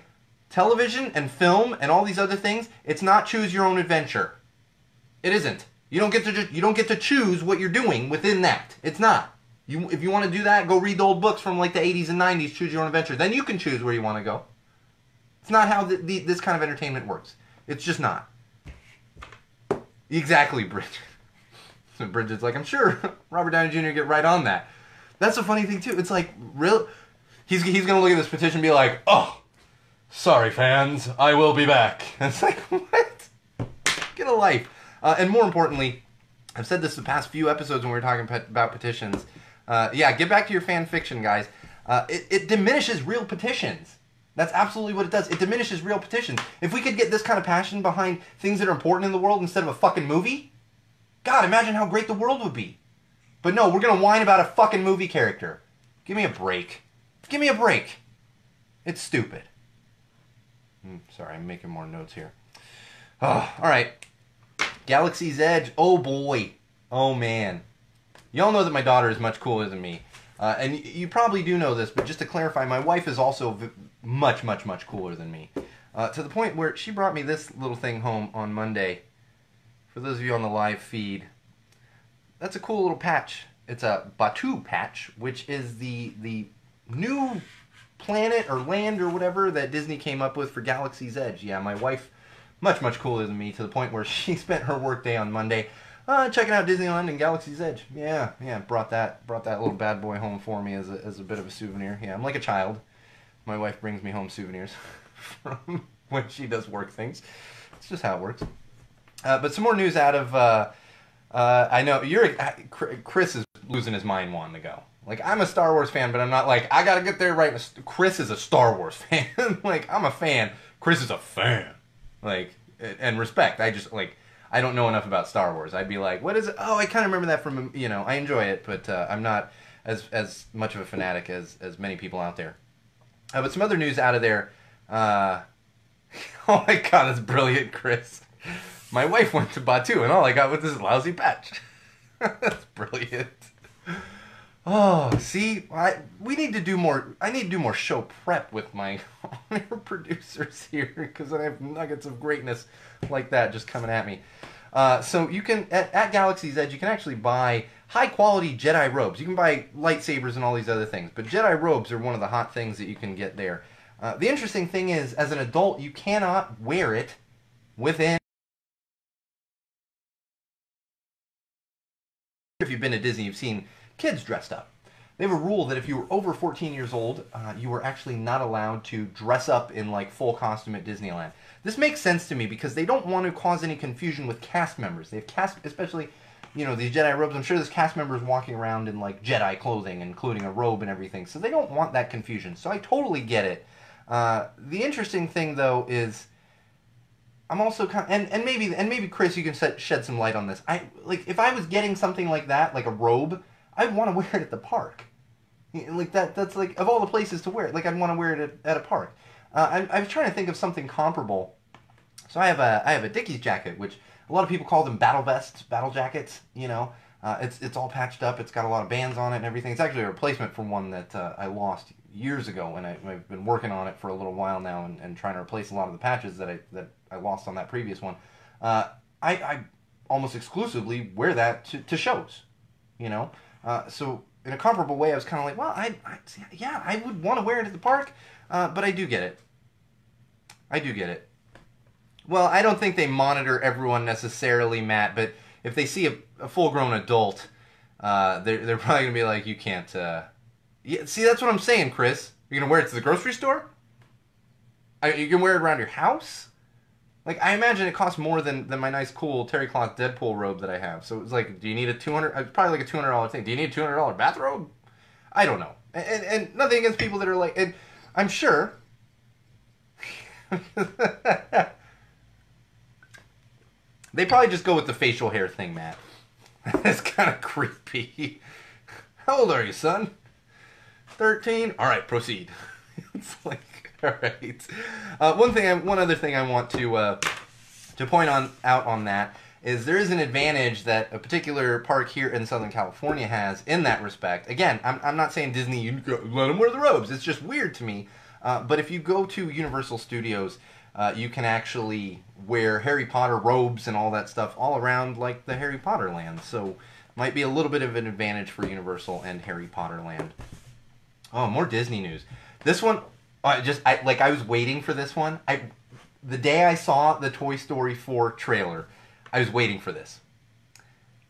Television and film and all these other things, it's not choose your own adventure. It isn't. You don't get to choose what you're doing within that. It's not. If you want to do that, go read the old books from like the 80s and 90s, choose your own adventure. Then you can choose where you want to go. It's not how this kind of entertainment works. It's just not. Exactly, Bridget. So Bridget's like, I'm sure Robert Downey Jr. get right on that. That's a funny thing too. It's like, real. He's gonna look at this petition and be like, oh, sorry fans, I will be back. And it's like, what? Get a life. And more importantly, I've said this the past few episodes when we were talking about petitions. Yeah, get back to your fan fiction, guys. It diminishes real petitions. That's absolutely what it does. It diminishes real petitions. If we could get this kind of passion behind things that are important in the world instead of a fucking movie, God, imagine how great the world would be. But no, we're going to whine about a fucking movie character. Give me a break. Give me a break. It's stupid. Sorry, I'm making more notes here. Oh, all right. Galaxy's Edge. Oh, boy. Oh, man. Y'all know that my daughter is much cooler than me. And you probably do know this, but just to clarify, my wife is also much, much, much cooler than me. To the point where she brought me this little thing home on Monday. For those of you on the live feed, that's a cool little patch. It's a Batuu patch, which is the new planet or land or whatever that Disney came up with for Galaxy's Edge. Yeah, my wife, much cooler than me, to the point where she spent her workday on Monday checking out Disneyland and Galaxy's Edge. Yeah, brought that little bad boy home for me as a bit of a souvenir. Yeah, I'm like a child. My wife brings me home souvenirs from when she does work things. It's just how it works. But some more news out of, I know, Chris is losing his mind wanting to go. Like, I'm a Star Wars fan, but I'm not like, I gotta get there right now. Chris is a Star Wars fan. Like, I'm a fan. Chris is a fan. Like, and respect. I don't know enough about Star Wars. I'd be like, what is it? Oh, I kind of remember that from, I enjoy it, but I'm not as much of a fanatic as many people out there. But some other news out of there. Oh my god, that's brilliant, Chris. My wife went to Batuu, and all I got was this lousy patch. That's brilliant. Oh, see, we need to do more. I need to do more show prep with my producers here, because I have nuggets of greatness like that just coming at me. So you can at Galaxy's Edge, you can actually buy high quality Jedi robes. You can buy lightsabers and all these other things, but Jedi robes are one of the hot things that you can get there. The interesting thing is, as an adult, you cannot wear it within. If you've been to Disney, you've seen kids dressed up. They have a rule that if you were over 14 years old, you were actually not allowed to dress up in like full costume at Disneyland. This makes sense to me because they don't want to cause any confusion with cast members. They have cast, especially, these Jedi robes. I'm sure there's cast members walking around in like Jedi clothing, including a robe and everything. So they don't want that confusion. So I totally get it. The interesting thing though is, I'm also kind of, and maybe Chris, you can shed some light on this. If I was getting something like that, like a robe, I'd want to wear it at the park. Like that's like, of all the places to wear it, like I'd want to wear it at a park. I was trying to think of something comparable. So I have a Dickies jacket, which a lot of people call them battle vests, battle jackets. It's all patched up. It's got a lot of bands on it and everything. It's actually a replacement for one that I lost years ago, and I've been working on it for a little while now and trying to replace a lot of the patches that I lost on that previous one. I almost exclusively wear that to shows, so in a comparable way, I was kind of like, well, I would want to wear it at the park, but I do get it. Well, I don't think they monitor everyone necessarily, Matt, but if they see a full-grown adult, they're probably going to be like, you can't, yeah, see, that's what I'm saying, Chris. You're going to wear it to the grocery store? You can wear it around your house? Like, I imagine it costs more than my nice, cool terry cloth Deadpool robe that I have. So it's like, do you need a $200... probably like a $200 thing. Do you need a $200 bathrobe? I don't know. And nothing against people that are like... And I'm sure... They probably just go with the facial hair thing, Matt. That's kind of creepy. How old are you, son? 13? All right, proceed. It's like... All right. One other thing I want to point out on that is there is an advantage that a particular park here in Southern California has in that respect. Again, I'm not saying Disney, you let them wear the robes. It's just weird to me. But if you go to Universal Studios, you can actually wear Harry Potter robes and all that stuff all around like the Harry Potter land. So might be a little bit of an advantage for Universal and Harry Potter land. Oh, more Disney news. This one... I was waiting for this one. The day I saw the Toy Story 4 trailer, I was waiting for this.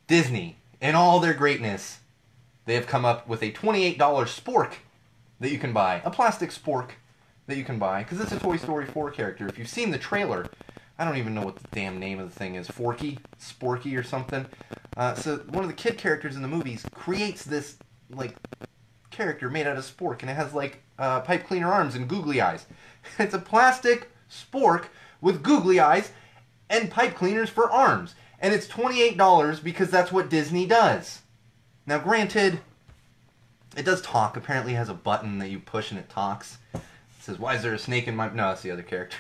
Disney, in all their greatness, they have come up with a $28 spork that you can buy. A plastic spork that you can buy, because it's a Toy Story 4 character. If you've seen the trailer, I don't even know what the damn name of the thing is. Forky? Sporky or something? So one of the kid characters in the movies creates this, like... character made out of spork, and it has like pipe cleaner arms and googly eyes. It's a plastic spork with googly eyes and pipe cleaners for arms, and it's $28 because that's what Disney does. Now granted, it does talk. Apparently it has a button that you push and it talks. It says, why is there a snake in my... No, that's the other character.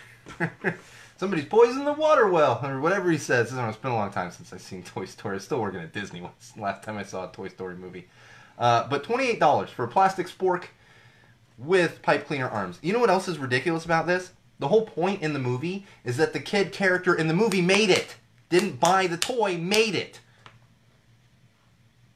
Somebody's poisoned the water well, or whatever he says. It's been a long time since I've seen Toy Story. I was still working at Disney last time I saw a Toy Story movie. But $28 for a plastic spork with pipe cleaner arms. You know what else is ridiculous about this? The whole point in the movie is that the kid character in the movie made it. Didn't buy the toy, made it.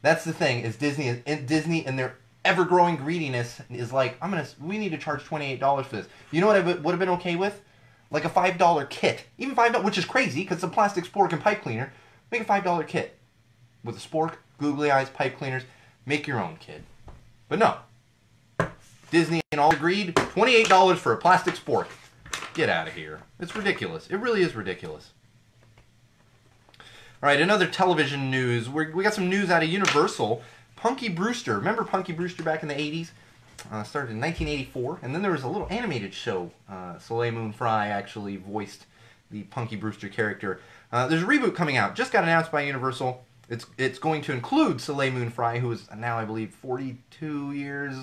That's the thing, is Disney and their ever-growing greediness is like, we need to charge $28 for this. You know what I would have been okay with? Like a $5 kit. Even $5, which is crazy, because it's a plastic spork and pipe cleaner. Make a $5 kit. With a spork, googly eyes, pipe cleaners. Make your own, kid. But no. Disney and all agreed, $28 for a plastic spork. Get out of here. It's ridiculous. It really is ridiculous. All right, another television news. We got some news out of Universal. Punky Brewster. Remember Punky Brewster back in the 80s? Started in 1984. And then there was a little animated show. Soleil Moon Frye actually voiced the Punky Brewster character. There's a reboot coming out. Just got announced by Universal. It's going to include Soleil Moon Frye, who is now, I believe, 42 years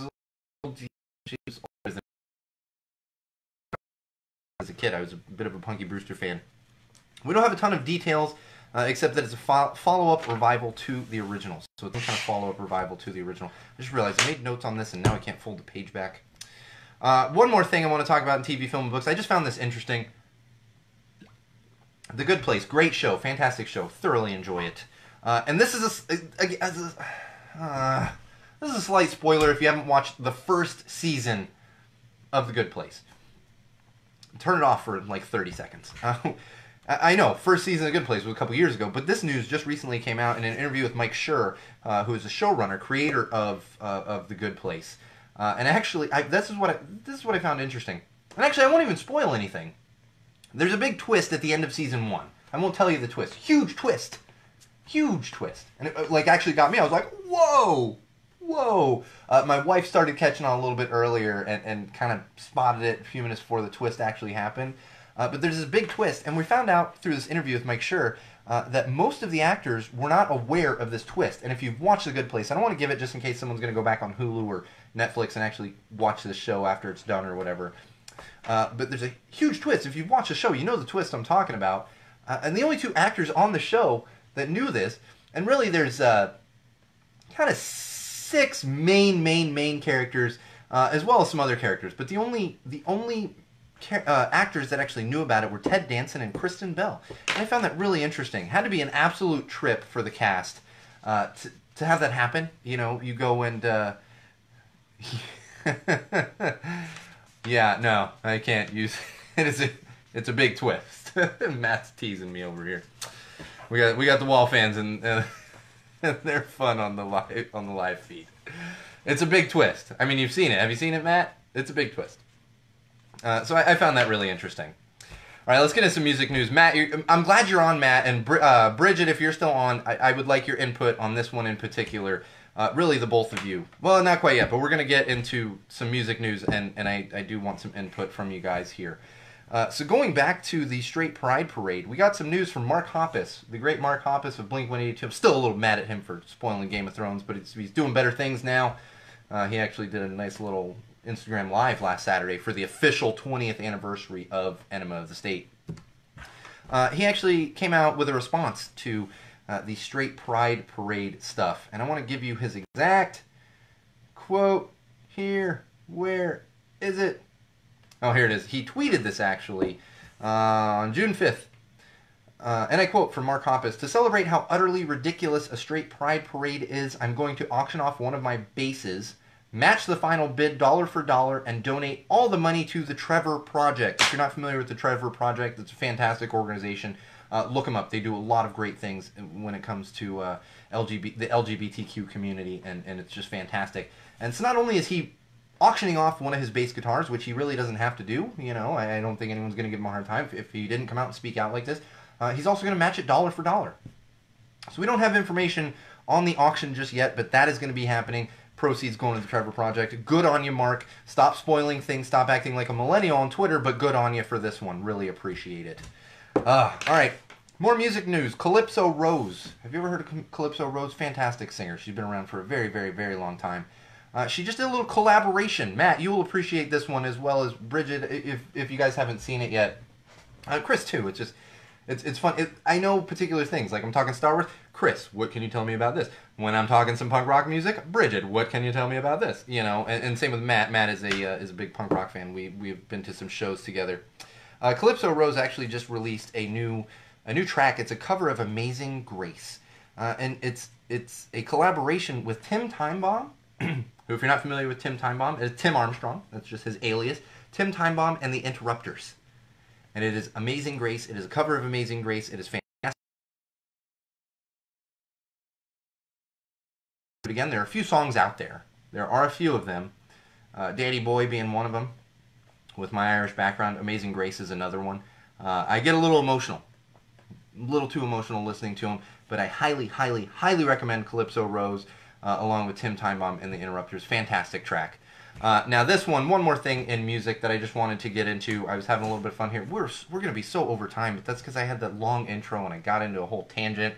old. She's older than as a kid. I was a bit of a Punky Brewster fan. We don't have a ton of details. Except that it's a follow-up revival to the original. So it's some kind of follow-up revival to the original. I just realized I made notes on this and now I can't fold the page back. One more thing I want to talk about in TV, film, and books. I just found this interesting. The Good Place. Great show. Fantastic show. Thoroughly enjoy it. And this is a slight spoiler if you haven't watched the first season of The Good Place. Turn it off for like 30 seconds. I know, first season of Good Place was a couple years ago, but this news just recently came out in an interview with Mike Schur, who is the showrunner, creator of The Good Place. And actually, this is what I found interesting. And actually, I won't even spoil anything. There's a big twist at the end of season 1. I won't tell you the twist. Huge twist. Huge twist. And it actually got me. I was like, whoa! Whoa! My wife started catching on a little bit earlier and kind of spotted it a few minutes before the twist actually happened. But there's this big twist, and we found out through this interview with Mike Schur that most of the actors were not aware of this twist. And if you've watched The Good Place, I don't want to give it just in case someone's going to go back on Hulu or Netflix and actually watch this show after it's done or whatever. But there's a huge twist. If you've watched the show, you know the twist I'm talking about. And the only two actors on the show that knew this, and really there's kind of 6 main characters, as well as some other characters. But the only actors that actually knew about it were Ted Danson and Kristen Bell. And I found that really interesting. It had to be an absolute trip for the cast to have that happen. You know, you go and... yeah, no, I can't use... It's a big twist. Matt's teasing me over here. We got the Wall fans and they're fun on the live feed. It's a big twist. I mean, you've seen it. Have you seen it, Matt? It's a big twist. So I found that really interesting. All right, let's get into some music news. Matt, I'm glad you're on, Matt. And Bridget, if you're still on, I would like your input on this one in particular. Really, the both of you. Well, not quite yet, but we're going to get into some music news, and I do want some input from you guys here. So going back to the Straight Pride Parade, we got some news from Mark Hoppus, the great Mark Hoppus of Blink-182. I'm still a little mad at him for spoiling Game of Thrones, but he's doing better things now. He actually did a nice little Instagram Live last Saturday for the official 20th anniversary of Enema of the State. He actually came out with a response to the Straight Pride Parade stuff, and I want to give you his exact quote here. Where is it? Oh, here it is. He tweeted this actually on June 5th. And I quote from Mark Hoppus, "To celebrate how utterly ridiculous a straight pride parade is, I'm going to auction off one of my bases, match the final bid dollar for dollar, and donate all the money to the Trevor Project." If you're not familiar with the Trevor Project, it's a fantastic organization. Look them up. They do a lot of great things when it comes to the LGBTQ community, and it's just fantastic. And so not only is he auctioning off one of his bass guitars, which he really doesn't have to do, you know, I don't think anyone's going to give him a hard time if he didn't come out and speak out like this. He's also going to match it dollar for dollar. So we don't have information on the auction just yet, but that is going to be happening. Proceeds going to the Trevor Project. Good on you, Mark. Stop spoiling things. Stop acting like a millennial on Twitter, but good on you for this one. Really appreciate it. All right. More music news. Calypso Rose. Have you ever heard of Calypso Rose? Fantastic singer. She's been around for a very, very, very long time. She just did a little collaboration. Matt, you will appreciate this one as well as Bridget if you guys haven't seen it yet. Chris, too. It's fun. I know particular things. Like I'm talking Star Wars. Chris, what can you tell me about this? When I'm talking some punk rock music, Bridget, what can you tell me about this? You know, and same with Matt. Matt is a big punk rock fan. We've been to some shows together. Calypso Rose actually just released a new track. It's a cover of Amazing Grace, and it's a collaboration with Tim Timebomb, who, if you're not familiar with Tim Timebomb, is Tim Armstrong. That's just his alias. Tim Timebomb and the Interrupters. And it is Amazing Grace. It is a cover of Amazing Grace. It is fantastic. But again, there are a few songs out there. There are a few of them. Daddy Boy being one of them. With my Irish background, Amazing Grace is another one. I get a little emotional. A little too emotional listening to them. But I highly, highly, highly recommend Calypso Rose along with Tim Timebomb and the Interrupters. Fantastic track. Now this one more thing in music that I just wanted to get into. I was having a little bit of fun here. We're going to be so over time, but that's because I had that long intro and I got into a whole tangent.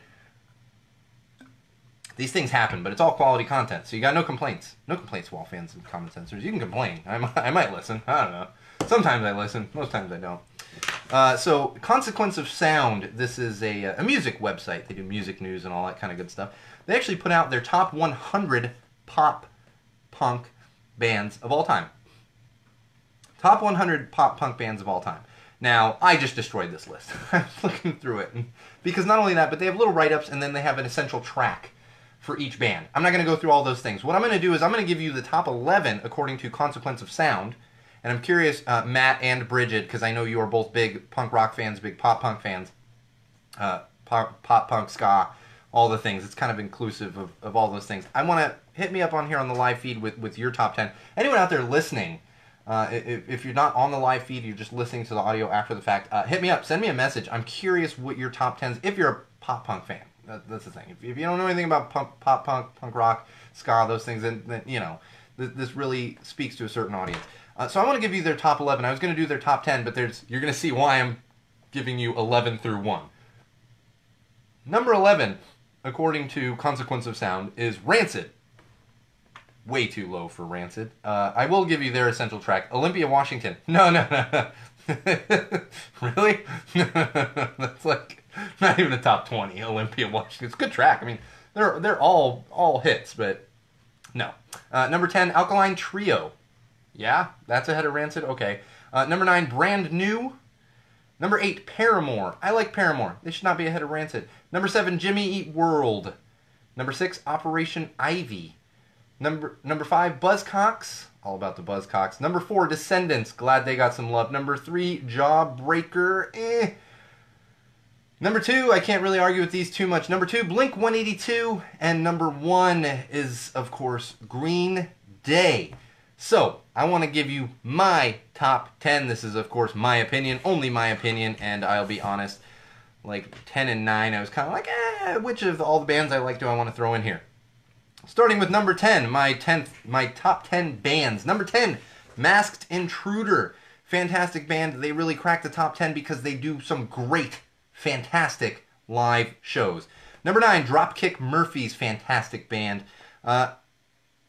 These things happen, but it's all quality content, so you got no complaints. No complaints, Wall fans and Common Sensors. You can complain. I might listen. I don't know. Sometimes I listen. Most times I don't. So Consequence of Sound. This is a music website. They do music news and all that kind of good stuff. They actually put out their top 100 pop punk bands of all time. Top 100 pop punk bands of all time. Now, I just destroyed this list. I was looking through it. Because not only that, but they have little write-ups and then they have an essential track for each band. I'm not going to go through all those things. What I'm going to do is I'm going to give you the top 11 according to Consequence of Sound. And I'm curious, Matt and Bridget, because I know you are both big punk rock fans, big pop punk fans. Pop punk, ska, all the things. It's kind of inclusive of all those things. I want to hit me up on here on the live feed with your top 10. Anyone out there listening, if you're not on the live feed, you're just listening to the audio after the fact, hit me up. Send me a message. I'm curious what your top 10s, if you're a pop punk fan. That's the thing. If you don't know anything about pop punk, punk rock, ska, those things, then you know, this really speaks to a certain audience. So I want to give you their top 11. I was going to do their top 10, but you're going to see why I'm giving you 11 through 1. Number 11, according to Consequence of Sound, is Rancid. Way too low for Rancid. I will give you their essential track, Olympia, Washington. No. Really? That's like not even a top 20, Olympia, Washington. It's a good track. I mean, they're all hits, but no. Number 10, Alkaline Trio. Yeah, that's ahead of Rancid? Okay. Number 9, Brand New. Number 8, Paramore. I like Paramore. They should not be ahead of Rancid. Number 7, Jimmy Eat World. Number 6, Operation Ivy. Number 5, Buzzcocks. All about the Buzzcocks. Number 4, Descendants. Glad they got some love. Number 3, Jawbreaker. Number 2, I can't really argue with these too much. Number 2, Blink-182. And number 1 is, of course, Green Day. So, I want to give you my top 10. This is, of course, my opinion, only my opinion, and I'll be honest, like 10 and 9, I was kind of like, which of all the bands I like do I want to throw in here? Starting with number 10, my top 10 bands. Number 10, Masked Intruder. Fantastic band. They really crack the top 10 because they do some great, fantastic live shows. Number 9, Dropkick Murphys. Fantastic band.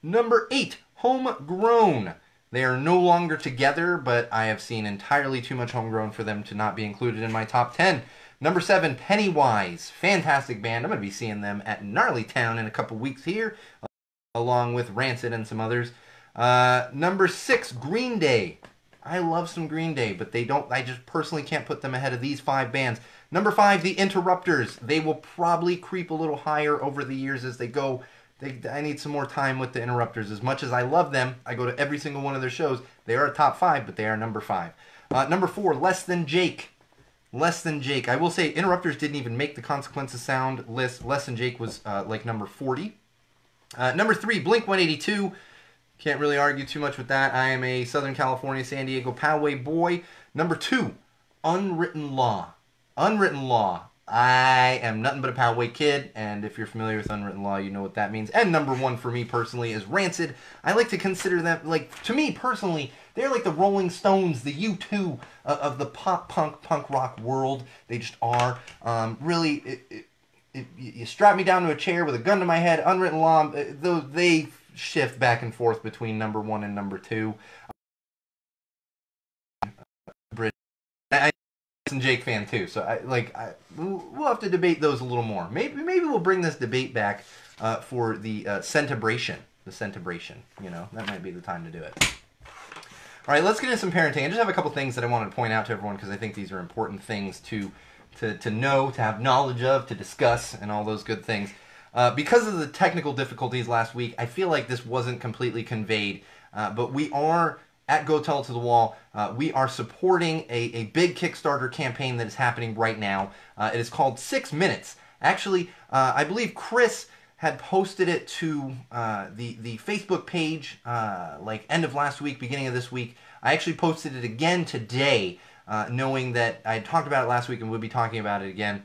Number 8, Homegrown. They are no longer together, but I have seen entirely too much Homegrown for them to not be included in my top 10. Number 7, Pennywise. Fantastic band. I'm going to be seeing them at Gnarly Town in a couple weeks here, along with Rancid and some others. Number 6, Green Day. I love some Green Day, but I just personally can't put them ahead of these 5 bands. Number 5, The Interrupters. They will probably creep a little higher over the years as they go. I need some more time with the Interrupters. As much as I love them, I go to every single one of their shows. They are a top 5, but they are number 5. Number 4, Less Than Jake. Less Than Jake. I will say Interrupters didn't even make the Consequence of Sound list. Less Than Jake was like number 40. Number 3, Blink-182. Can't really argue too much with that. I am a Southern California, San Diego Poway boy. Number 2, Unwritten Law. Unwritten Law. I am nothing but a Poway kid, and if you're familiar with Unwritten Law, you know what that means. And number 1 for me personally is Rancid. I like to consider them, like, to me personally, they're like the Rolling Stones, the U2 of the punk rock world. They just are. Really, you strap me down to a chair with a gun to my head, Unwritten Law, they shift back and forth between number 1 and number 2. and Jake fan too, so we'll have to debate those a little more. Maybe we'll bring this debate back for the Centibration. The Centibration, that might be the time to do it. All right, let's get into some parenting. I just have a couple things that I wanted to point out to everyone because I think these are important things to know, to have knowledge of, to discuss, and all those good things. Because of the technical difficulties last week, I feel like this wasn't completely conveyed, but we are at Go Tell It to the Wall. We are supporting a big Kickstarter campaign that is happening right now. It is called 6 Minutes. Actually, I believe Chris had posted it to the Facebook page like end of last week, beginning of this week. I actually posted it again today, knowing that I had talked about it last week and would be talking about it again.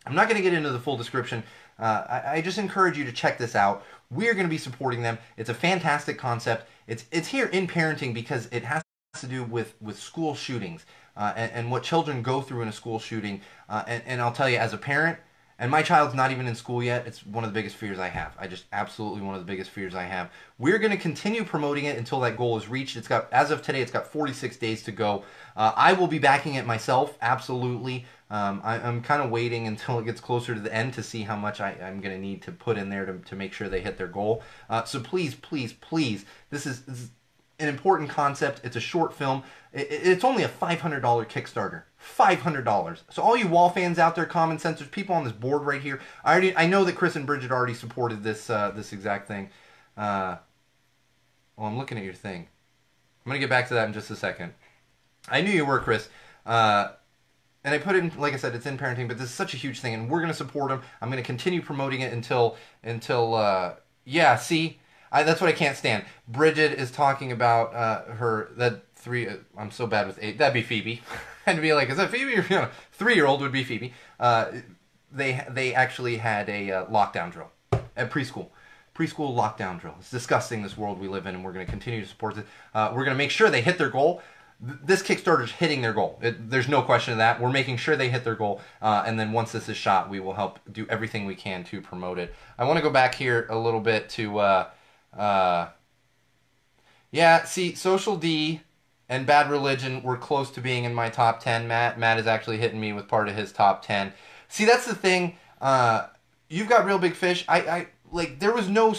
I'm not going to get into the full description. I just encourage you to check this out. We're going to be supporting them. It's a fantastic concept. It's here in parenting because it has to do with school shootings and what children go through in a school shooting. And I'll tell you, as a parent, and my child's not even in school yet, it's one of the biggest fears I have. Absolutely one of the biggest fears I have. We're going to continue promoting it until that goal is reached. As of today, it's got 46 days to go. I will be backing it myself, absolutely. I'm kind of waiting until it gets closer to the end to see how much I'm going to need to put in there to make sure they hit their goal. So please, please, please, this is an important concept. It's a short film. It's only a $500 Kickstarter. $500. So all you Wall fans out there, Common Sensors, people on this board right here, I know that Chris and Bridget already supported this this exact thing. Well, I'm looking at your thing. I'm going to get back to that in just a second. I knew you were, Chris. And I put it in, like I said, it's in parenting, but this is such a huge thing, and we're going to support them. I'm going to continue promoting it until yeah, see? That's what I can't stand. Bridget is talking about I'm so bad with 8. That'd be Phoebe. I'd be like, is that Phoebe? 3-year-old would be Phoebe. They actually had a lockdown drill at preschool. Preschool lockdown drill. It's disgusting, this world we live in, and we're going to continue to support it. We're going to make sure they hit their goal. This Kickstarter is hitting their goal. There's no question of that. We're making sure they hit their goal, and then once this is shot, we will help do everything we can to promote it. I want to go back here a little bit to, yeah, see, Social D and Bad Religion were close to being in my top 10. Matt is actually hitting me with part of his top 10. See, that's the thing. You've got Real Big Fish. Like, there was no,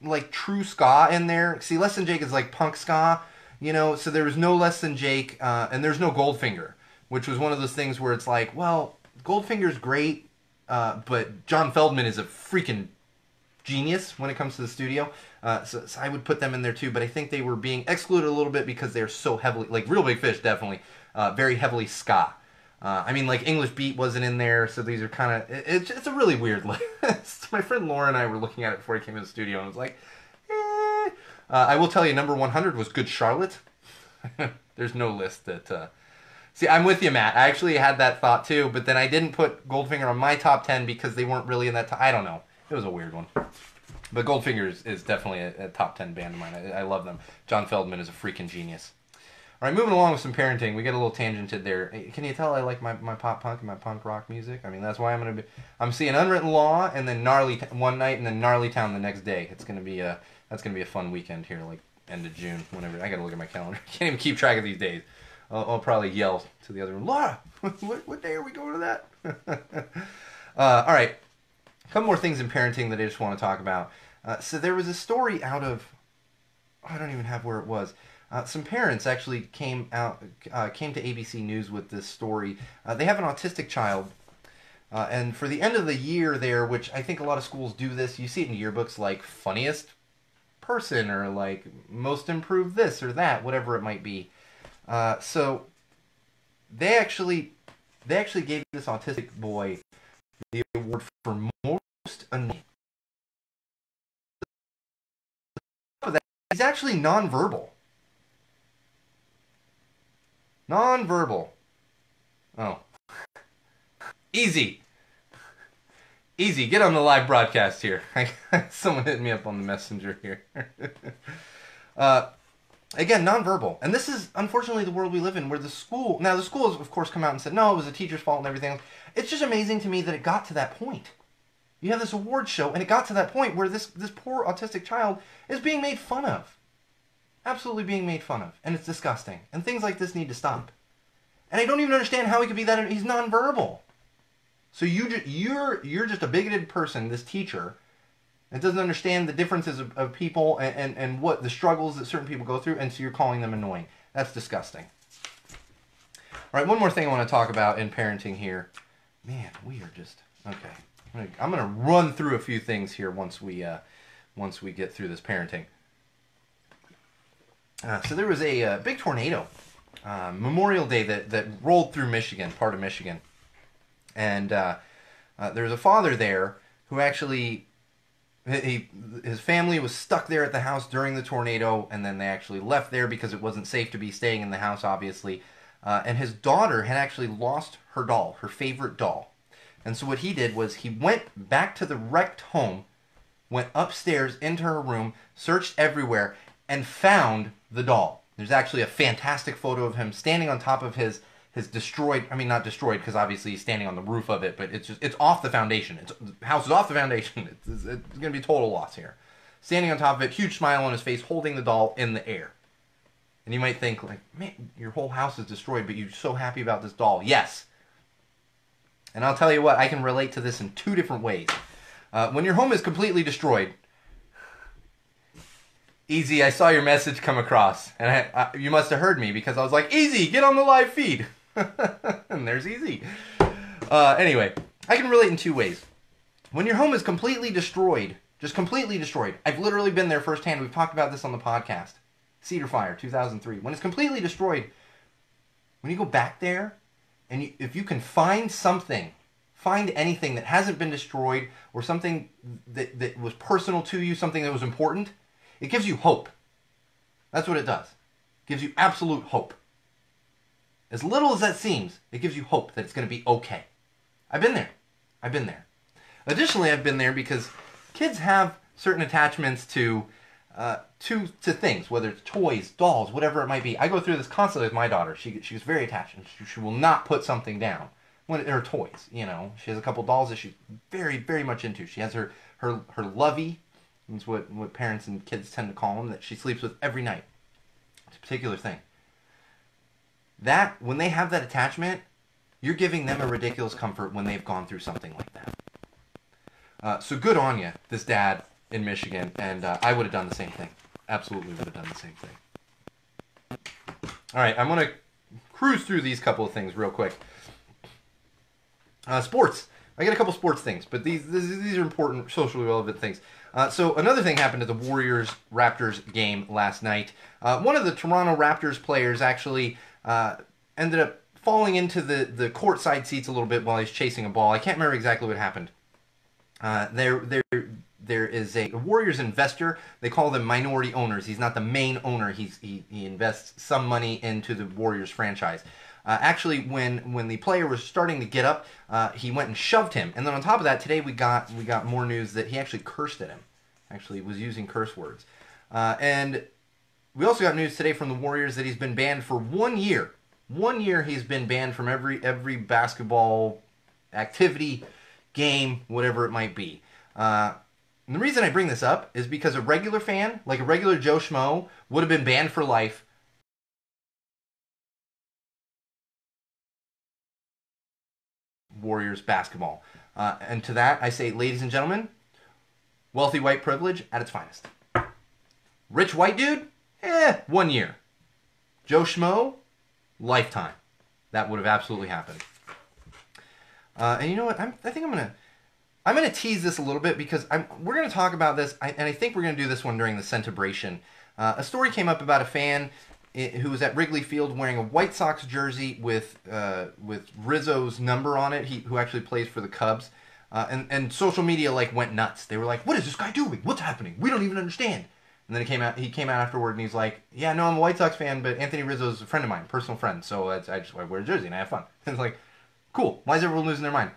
like, true ska in there. See, Less Than Jake is, like, punk ska. So there was no Less Than Jake, and there's no Goldfinger, which was one of those things where it's like, well, Goldfinger's great, but John Feldman is a freaking genius when it comes to the studio. So I would put them in there too, but I think they were being excluded a little bit because they're so heavily, like Real Big Fish, definitely, very heavily ska. I mean, like English Beat wasn't in there, so these are kind of, it's a really weird list. My friend Laura and I were looking at it before he came to the studio, and I was like, eh. I will tell you, number 100 was Good Charlotte. There's no list that... See, I'm with you, Matt. I actually had that thought, too, but then I didn't put Goldfinger on my top 10 because they weren't really in that... I don't know. It was a weird one. But Goldfinger is definitely a top 10 band of mine. I love them. John Feldman is a freaking genius. All right, moving along with some parenting. We get a little tangented there. Can you tell I like my pop punk and my punk rock music? I mean, that's why I'm seeing Unwritten Law and then Gnarly one night and then Gnarly Town the next day. It's going to be a... That's going to be a fun weekend here, like end of June, whenever. I got to look at my calendar. I can't even keep track of these days. I'll probably yell to the other room, Laura, what day are we going to that? All right. A couple more things in parenting that I just want to talk about. So there was a story out of, I don't even have where it was. Some parents actually came to ABC News with this story. They have an autistic child. And for the end of the year there, which I think a lot of schools do this, you see it in yearbooks like funniest person or like most improved this or that, whatever it might be. So they actually gave this autistic boy the award for most annoying. He's actually nonverbal. Nonverbal. Oh. Easy. Easy, get on the live broadcast here. Someone hit me up on the messenger here. Again, nonverbal. And this is, unfortunately, the world we live in, where the school has, of course, come out and said, no, it was the teacher's fault and everything. It's just amazing to me that it got to that point. You have this award show, and it got to that point where this poor autistic child is being made fun of. Absolutely being made fun of. And it's disgusting. And things like this need to stop. And I don't even understand how he could be that. He's nonverbal. So you're just a bigoted person, this teacher, that doesn't understand the differences of people and what the struggles that certain people go through, and so you're calling them annoying. That's disgusting. All right, one more thing I want to talk about in parenting here. Man, we are just... Okay. I'm going to run through a few things here once we get through this parenting. So there was a big tornado, Memorial Day, that rolled through Michigan, part of Michigan. And there was a father there who actually... his family was stuck there at the house during the tornado, and then they actually left there because it wasn't safe to be staying in the house, obviously. And his daughter had actually lost her doll, her favorite doll. And so what he did was he went back to the wrecked home, went upstairs into her room, searched everywhere, and found the doll. There's actually a fantastic photo of him standing on top of his destroyed, I mean not destroyed because obviously he's standing on the roof of it, but it's off the foundation. The house is off the foundation. It's going to be total loss here. Standing on top of it, huge smile on his face, holding the doll in the air. And you might think, like, man, your whole house is destroyed, but you're so happy about this doll. Yes. And I'll tell you what, I can relate to this in two different ways. When your home is completely destroyed, Easy, I saw your message come across, and you must have heard me because I was like, Easy, get on the live feed. And there's Easy. Anyway, I can relate in two ways. When your home is completely destroyed, just completely destroyed, I've literally been there firsthand. We've talked about this on the podcast. Cedar Fire, 2003. When it's completely destroyed, when you go back there, and if you can find something, find anything that hasn't been destroyed, or something that was personal to you, something that was important, it gives you hope. That's what it does. It gives you absolute hope. As little as that seems, it gives you hope that it's going to be okay. I've been there. I've been there. Additionally, I've been there because kids have certain attachments to things, whether it's toys, dolls, whatever it might be. I go through this constantly with my daughter. She's very attached, and she will not put something down. When her toys, you know, she has a couple dolls that she's very, very much into. She has her lovey. That's what parents and kids tend to call them, that she sleeps with every night. It's a particular thing. That, when they have that attachment, you're giving them a ridiculous comfort when they've gone through something like that. So good on you, this dad in Michigan, and I would have done the same thing. Absolutely would have done the same thing. All right, I'm going to cruise through these couple of things real quick. Sports. I got a couple sports things, but these are important, socially relevant things. So another thing happened at the Warriors-Raptors game last night. One of the Toronto Raptors players actually ended up falling into the courtside seats a little bit while he's chasing a ball. I can't remember exactly what happened. There is a Warriors investor. They call them minority owners. He's not the main owner. He invests some money into the Warriors franchise. Actually, when the player was starting to get up, he went and shoved him. And then on top of that, today we got more news that he actually cursed at him. Actually, was using curse words. And we also got news today from the Warriors that he's been banned for 1 year. 1 year he's been banned from every basketball activity, game, whatever it might be. And the reason I bring this up is because a regular fan, like a regular Joe Schmo, would have been banned for life. Warriors basketball. And to that, I say, ladies and gentlemen, wealthy white privilege at its finest. Rich white dude? 1 year. Joe Schmo? Lifetime. That would have absolutely happened. And you know what? I think I'm gonna tease this a little bit because we're gonna talk about this, and I think we're gonna do this one during the Centibration. A story came up about a fan who was at Wrigley Field wearing a White Sox jersey with Rizzo's number on it. Who actually plays for the Cubs, and social media went nuts. They were like, "What is this guy doing? What's happening? We don't even understand." And then he came out afterward and he's like, "Yeah, no, I'm a White Sox fan, but Anthony Rizzo's a friend of mine, personal friend. So I just wear a jersey and I have fun." And it's like, cool. Why is everyone losing their mind?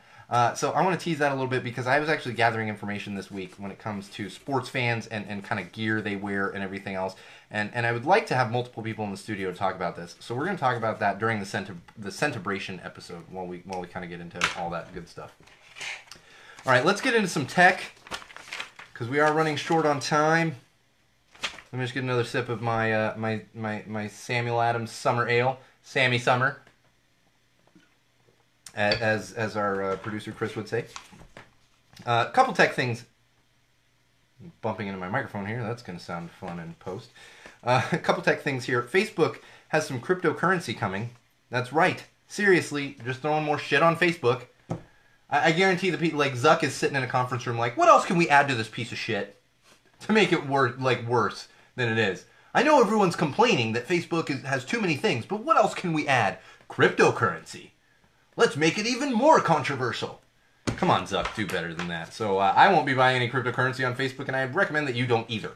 So I want to tease that a little bit because I was actually gathering information this week when it comes to sports fans and kind of gear they wear and everything else. And I would like to have multiple people in the studio to talk about this. So we're going to talk about that during the Centibration episode while we kind of get into all that good stuff. All right, let's get into some tech because we are running short on time. Let me just get another sip of my my Samuel Adams Summer Ale, Sammy Summer. as our producer Chris would say. A couple tech things. Bumping into my microphone here. That's going to sound fun in post. A couple tech things here. Facebook has some cryptocurrency coming. That's right. Seriously, just throwing more shit on Facebook. I guarantee the people like Zuck is sitting in a conference room like, what else can we add to this piece of shit to make it worse than it is? I know everyone's complaining that Facebook has too many things, but what else can we add? Cryptocurrency. Let's make it even more controversial. Come on, Zuck, do better than that. So I won't be buying any cryptocurrency on Facebook, and I recommend that you don't either.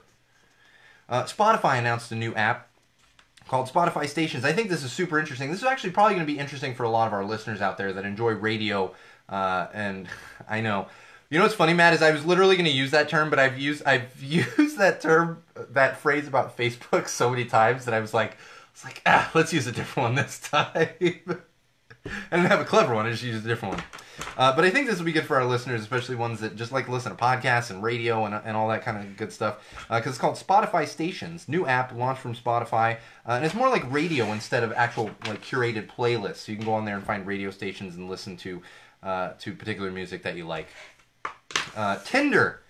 Spotify announced a new app called Spotify Stations. I think this is super interesting. This is actually probably going to be interesting for a lot of our listeners out there that enjoy radio. And I know, you know what's funny, Matt, is I was literally going to use that term, but I've used that term, that phrase about Facebook so many times that I was like, let's use a different one this time. I didn't have a clever one, I just used a different one. But I think this will be good for our listeners, especially ones that just like to listen to podcasts and radio and all that kind of good stuff. Because it's called Spotify Stations, new app launched from Spotify. And it's more like radio instead of actual like curated playlists. So you can go on there and find radio stations and listen to particular music that you like. Tinder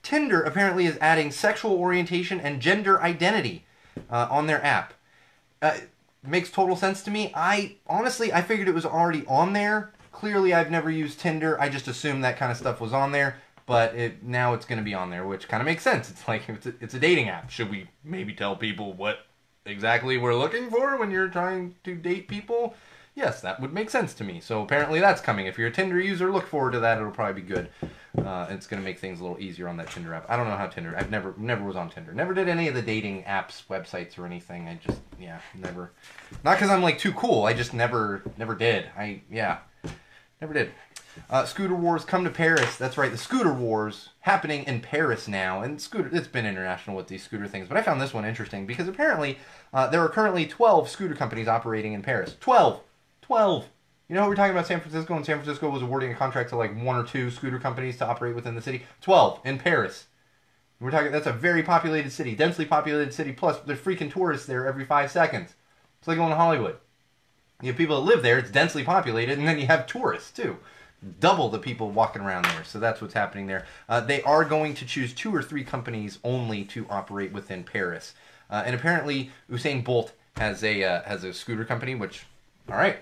apparently is adding sexual orientation and gender identity on their app. Makes total sense to me. I figured it was already on there. Clearly, I've never used Tinder. I just assumed that kind of stuff was on there. But now it's going to be on there, which kind of makes sense. It's like it's a dating app. Should we maybe tell people what exactly we're looking for when you're trying to date people? Yes, that would make sense to me. So apparently that's coming. If you're a Tinder user, look forward to that. It'll probably be good. It's going to make things a little easier on that Tinder app. I don't know how Tinder... I've never was on Tinder. Never did any of the dating apps, websites, or anything. I just, never... Not because I'm, like, too cool. I just never did. Never did. Scooter Wars come to Paris. That's right, the Scooter Wars happening in Paris now. And it's been international with these scooter things. But I found this one interesting because apparently there are currently 12 scooter companies operating in Paris. 12! You know, we're talking about San Francisco, and San Francisco was awarding a contract to like 1 or 2 scooter companies to operate within the city. 12 in Paris. We're talking, that's a very populated city, densely populated city, plus there's freaking tourists there every 5 seconds. It's like going to Hollywood. You have people that live there, it's densely populated, and then you have tourists too. Double the people walking around there, so that's what's happening there. They are going to choose 2 or 3 companies only to operate within Paris. And apparently Usain Bolt has a scooter company, which, all right.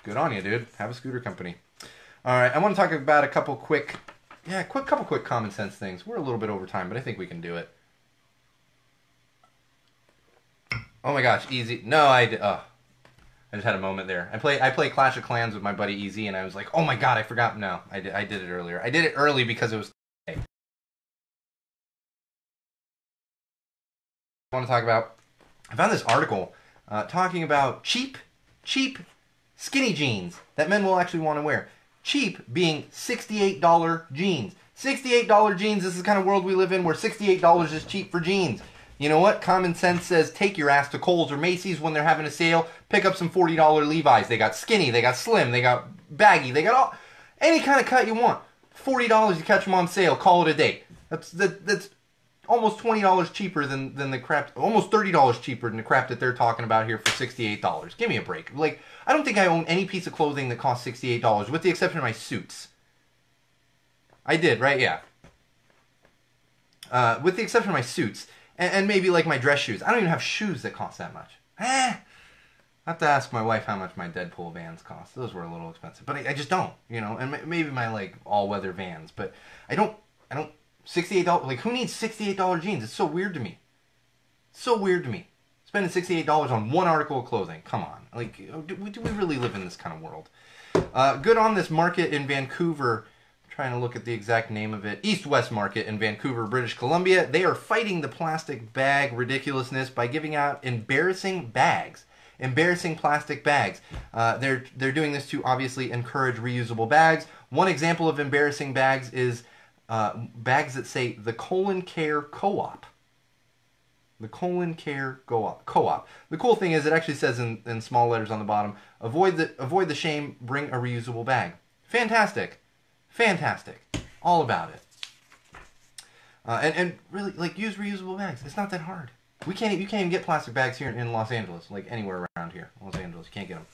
Good on you, dude. Have a scooter company. All right, I want to talk about a couple quick common sense things. We're a little bit over time, but I think we can do it. Oh my gosh, Easy. No, I just had a moment there. I play Clash of Clans with my buddy Easy, and I was like, oh my god, I forgot. No, I did it earlier. I did it early because it was today. I want to talk about. I found this article talking about cheap skinny jeans that men will actually want to wear. Cheap being $68 jeans. $68 jeans, this is the kind of world we live in where $68 is cheap for jeans. You know what? Common sense says take your ass to Kohl's or Macy's when they're having a sale. Pick up some $40 Levi's. They got skinny, they got slim, they got baggy, they got any kind of cut you want. $40, you catch them on sale, call it a day. That's almost $20 cheaper than the crap, almost $30 cheaper than the crap that they're talking about here for $68. Give me a break. Like, I don't think I own any piece of clothing that costs $68, with the exception of my suits. I did, right? Yeah. With the exception of my suits, and maybe like my dress shoes. I don't even have shoes that cost that much. I have to ask my wife how much my Deadpool Vans cost. Those were a little expensive, but I just don't, you know, and maybe my like all-weather Vans, but I don't, $68, like who needs $68 jeans? It's so weird to me. So weird to me. Spending $68 on one article of clothing. Come on. Like, do we really live in this kind of world? Good on this market in Vancouver. I'm trying to look at the exact name of it. East West Market in Vancouver, British Columbia. They are fighting the plastic bag ridiculousness by giving out embarrassing bags. Embarrassing plastic bags. They're doing this to obviously encourage reusable bags. One example of embarrassing bags is bags that say the Colon Care Co-op. The Colon Care Co-op. The cool thing is it actually says in small letters on the bottom, avoid the shame, bring a reusable bag. Fantastic. Fantastic. All about it. And really, like, use reusable bags. It's not that hard. You can't even get plastic bags here in Los Angeles, like anywhere around here. Los Angeles, you can't get them.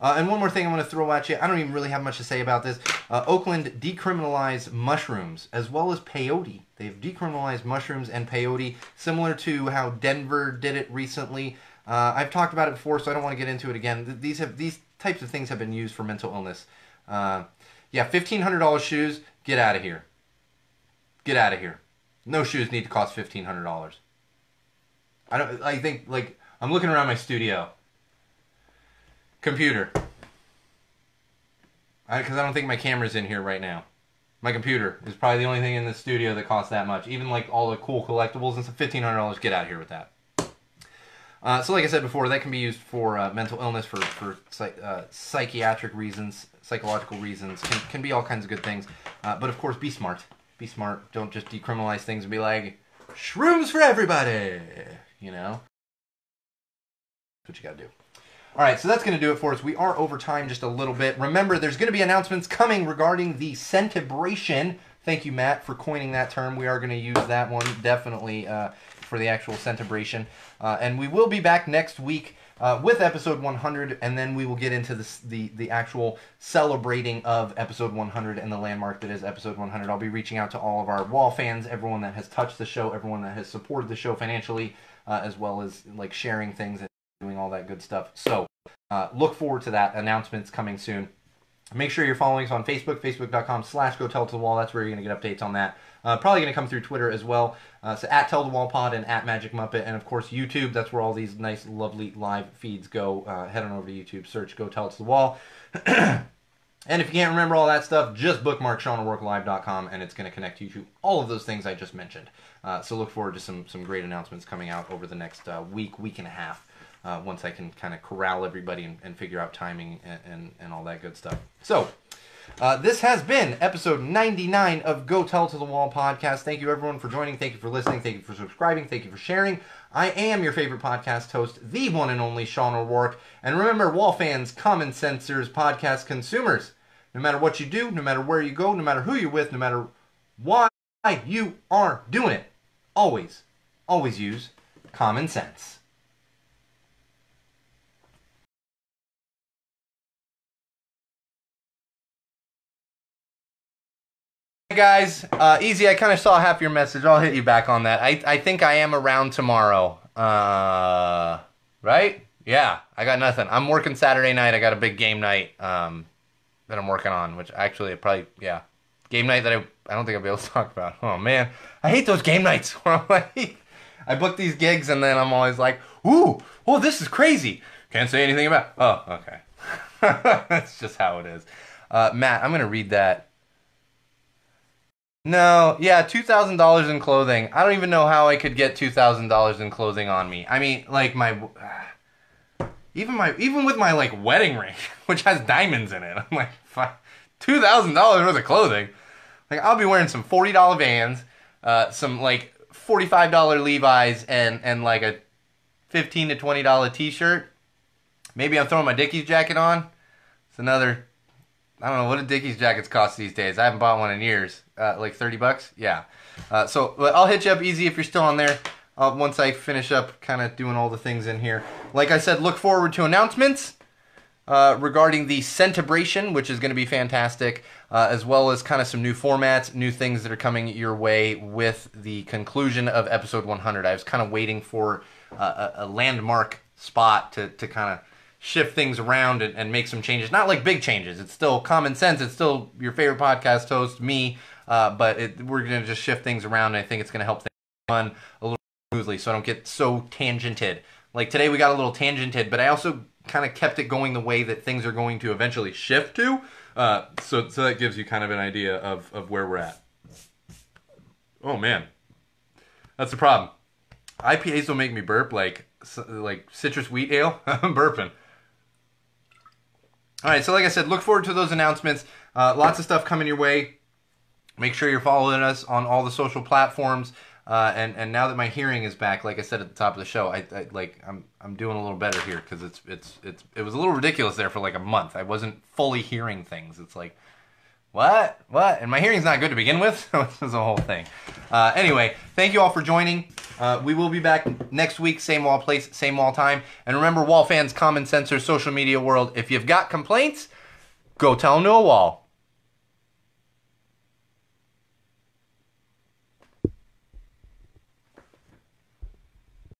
And one more thing I want to throw at you. I don't even really have much to say about this. Oakland decriminalized mushrooms as well as peyote. They've decriminalized mushrooms and peyote, similar to how Denver did it recently. I've talked about it before, so I don't want to get into it again. These types of things have been used for mental illness. Yeah, $1,500 shoes. Get out of here. Get out of here. No shoes need to cost $1,500. I think, like, I'm looking around my studio. Computer. Because I don't think my camera's in here right now. My computer is probably the only thing in the studio that costs that much. Even like all the cool collectibles and stuff, $1,500, get out of here with that. So like I said before, that can be used for mental illness, for psychiatric reasons, psychological reasons, can be all kinds of good things. But of course, be smart. Be smart. Don't just decriminalize things and be like, shrooms for everybody, you know? That's what you gotta do. All right, so that's going to do it for us. We are over time just a little bit. Remember, there's going to be announcements coming regarding the Centibration. Thank you, Matt, for coining that term. We are going to use that one definitely for the actual Centibration. And we will be back next week with episode 100, and then we will get into the actual celebrating of episode 100 and the landmark that is episode 100. I'll be reaching out to all of our wall fans, everyone that has touched the show, everyone that has supported the show financially, as well as like sharing things and doing all that good stuff. So look forward to that. Announcements coming soon. Make sure you're following us on Facebook, facebook.com/GoTellToTheWall. That's where you're going to get updates on that. Probably going to come through Twitter as well. So at TellTheWallPod and at Magic Muppet. And of course YouTube. That's where all these nice, lovely live feeds go. Head on over to YouTube. Search Go Tell It to the Wall. And if you can't remember all that stuff, just bookmark SeanO'RourkeLive.com and it's going to connect you to all of those things I just mentioned. So look forward to some great announcements coming out over the next week and a half. Once I can kind of corral everybody and figure out timing and all that good stuff. So, this has been episode 99 of Go Tell to the Wall podcast. Thank you everyone for joining. Thank you for listening. Thank you for subscribing. Thank you for sharing. I am your favorite podcast host, the one and only Sean O'Rourke. And remember, wall fans, common sensors, podcast consumers, no matter what you do, no matter where you go, no matter who you're with, no matter why you are doing it, always use common sense. Hey guys, easy, I kind of saw half your message. I'll hit you back on that. I think I am around tomorrow. Right? Yeah, I got nothing. I'm working Saturday night. I got a big game night that I'm working on, which actually probably, yeah. Game night that I don't think I'll be able to talk about. Oh man, I hate those game nights where I'm like, I book these gigs and then I'm always like, ooh, oh, this is crazy. Can't say anything about it. Oh, okay. That's just how it is. Matt, I'm going to read that. No, yeah, $2,000 in clothing. I don't even know how I could get $2,000 in clothing on me. I mean, like even with my like wedding ring, which has diamonds in it, I'm like, $2,000 worth of clothing. Like I'll be wearing some $40 Vans, some like $45 Levi's, and like a $15 to $20 T-shirt. Maybe I'm throwing my Dickies jacket on. It's another. I don't know, what do Dickies jackets cost these days? I haven't bought one in years. Like $30? Yeah. So I'll hit you up easy if you're still on there. Once I finish up kind of doing all the things in here. Like I said, look forward to announcements regarding the Centibration, which is going to be fantastic, as well as kind of some new formats, new things that are coming your way with the conclusion of episode 100. I was kind of waiting for a landmark spot to kind of shift things around and make some changes. Not like big changes. It's still common sense. It's still your favorite podcast host, me. But we're going to just shift things around, and I think it's going to help things run a little smoothly so I don't get so tangented. Like today we got a little tangented, but I also kind of kept it going the way that things are going to eventually shift to. So that gives you kind of an idea of where we're at. Oh, man. That's the problem. IPAs will make me burp like citrus wheat ale. I'm burping. All right, so like I said, look forward to those announcements. Lots of stuff coming your way. Make sure you're following us on all the social platforms. And now that my hearing is back, like I said at the top of the show, I'm doing a little better here because it was a little ridiculous there for like a month. I wasn't fully hearing things. It's like What? And my hearing's not good to begin with, so this is a whole thing. Anyway, thank you all for joining. We will be back next week, same wall place, same wall time. And remember, wall fans, common sensors, social media world, if you've got complaints, go tell them to a wall.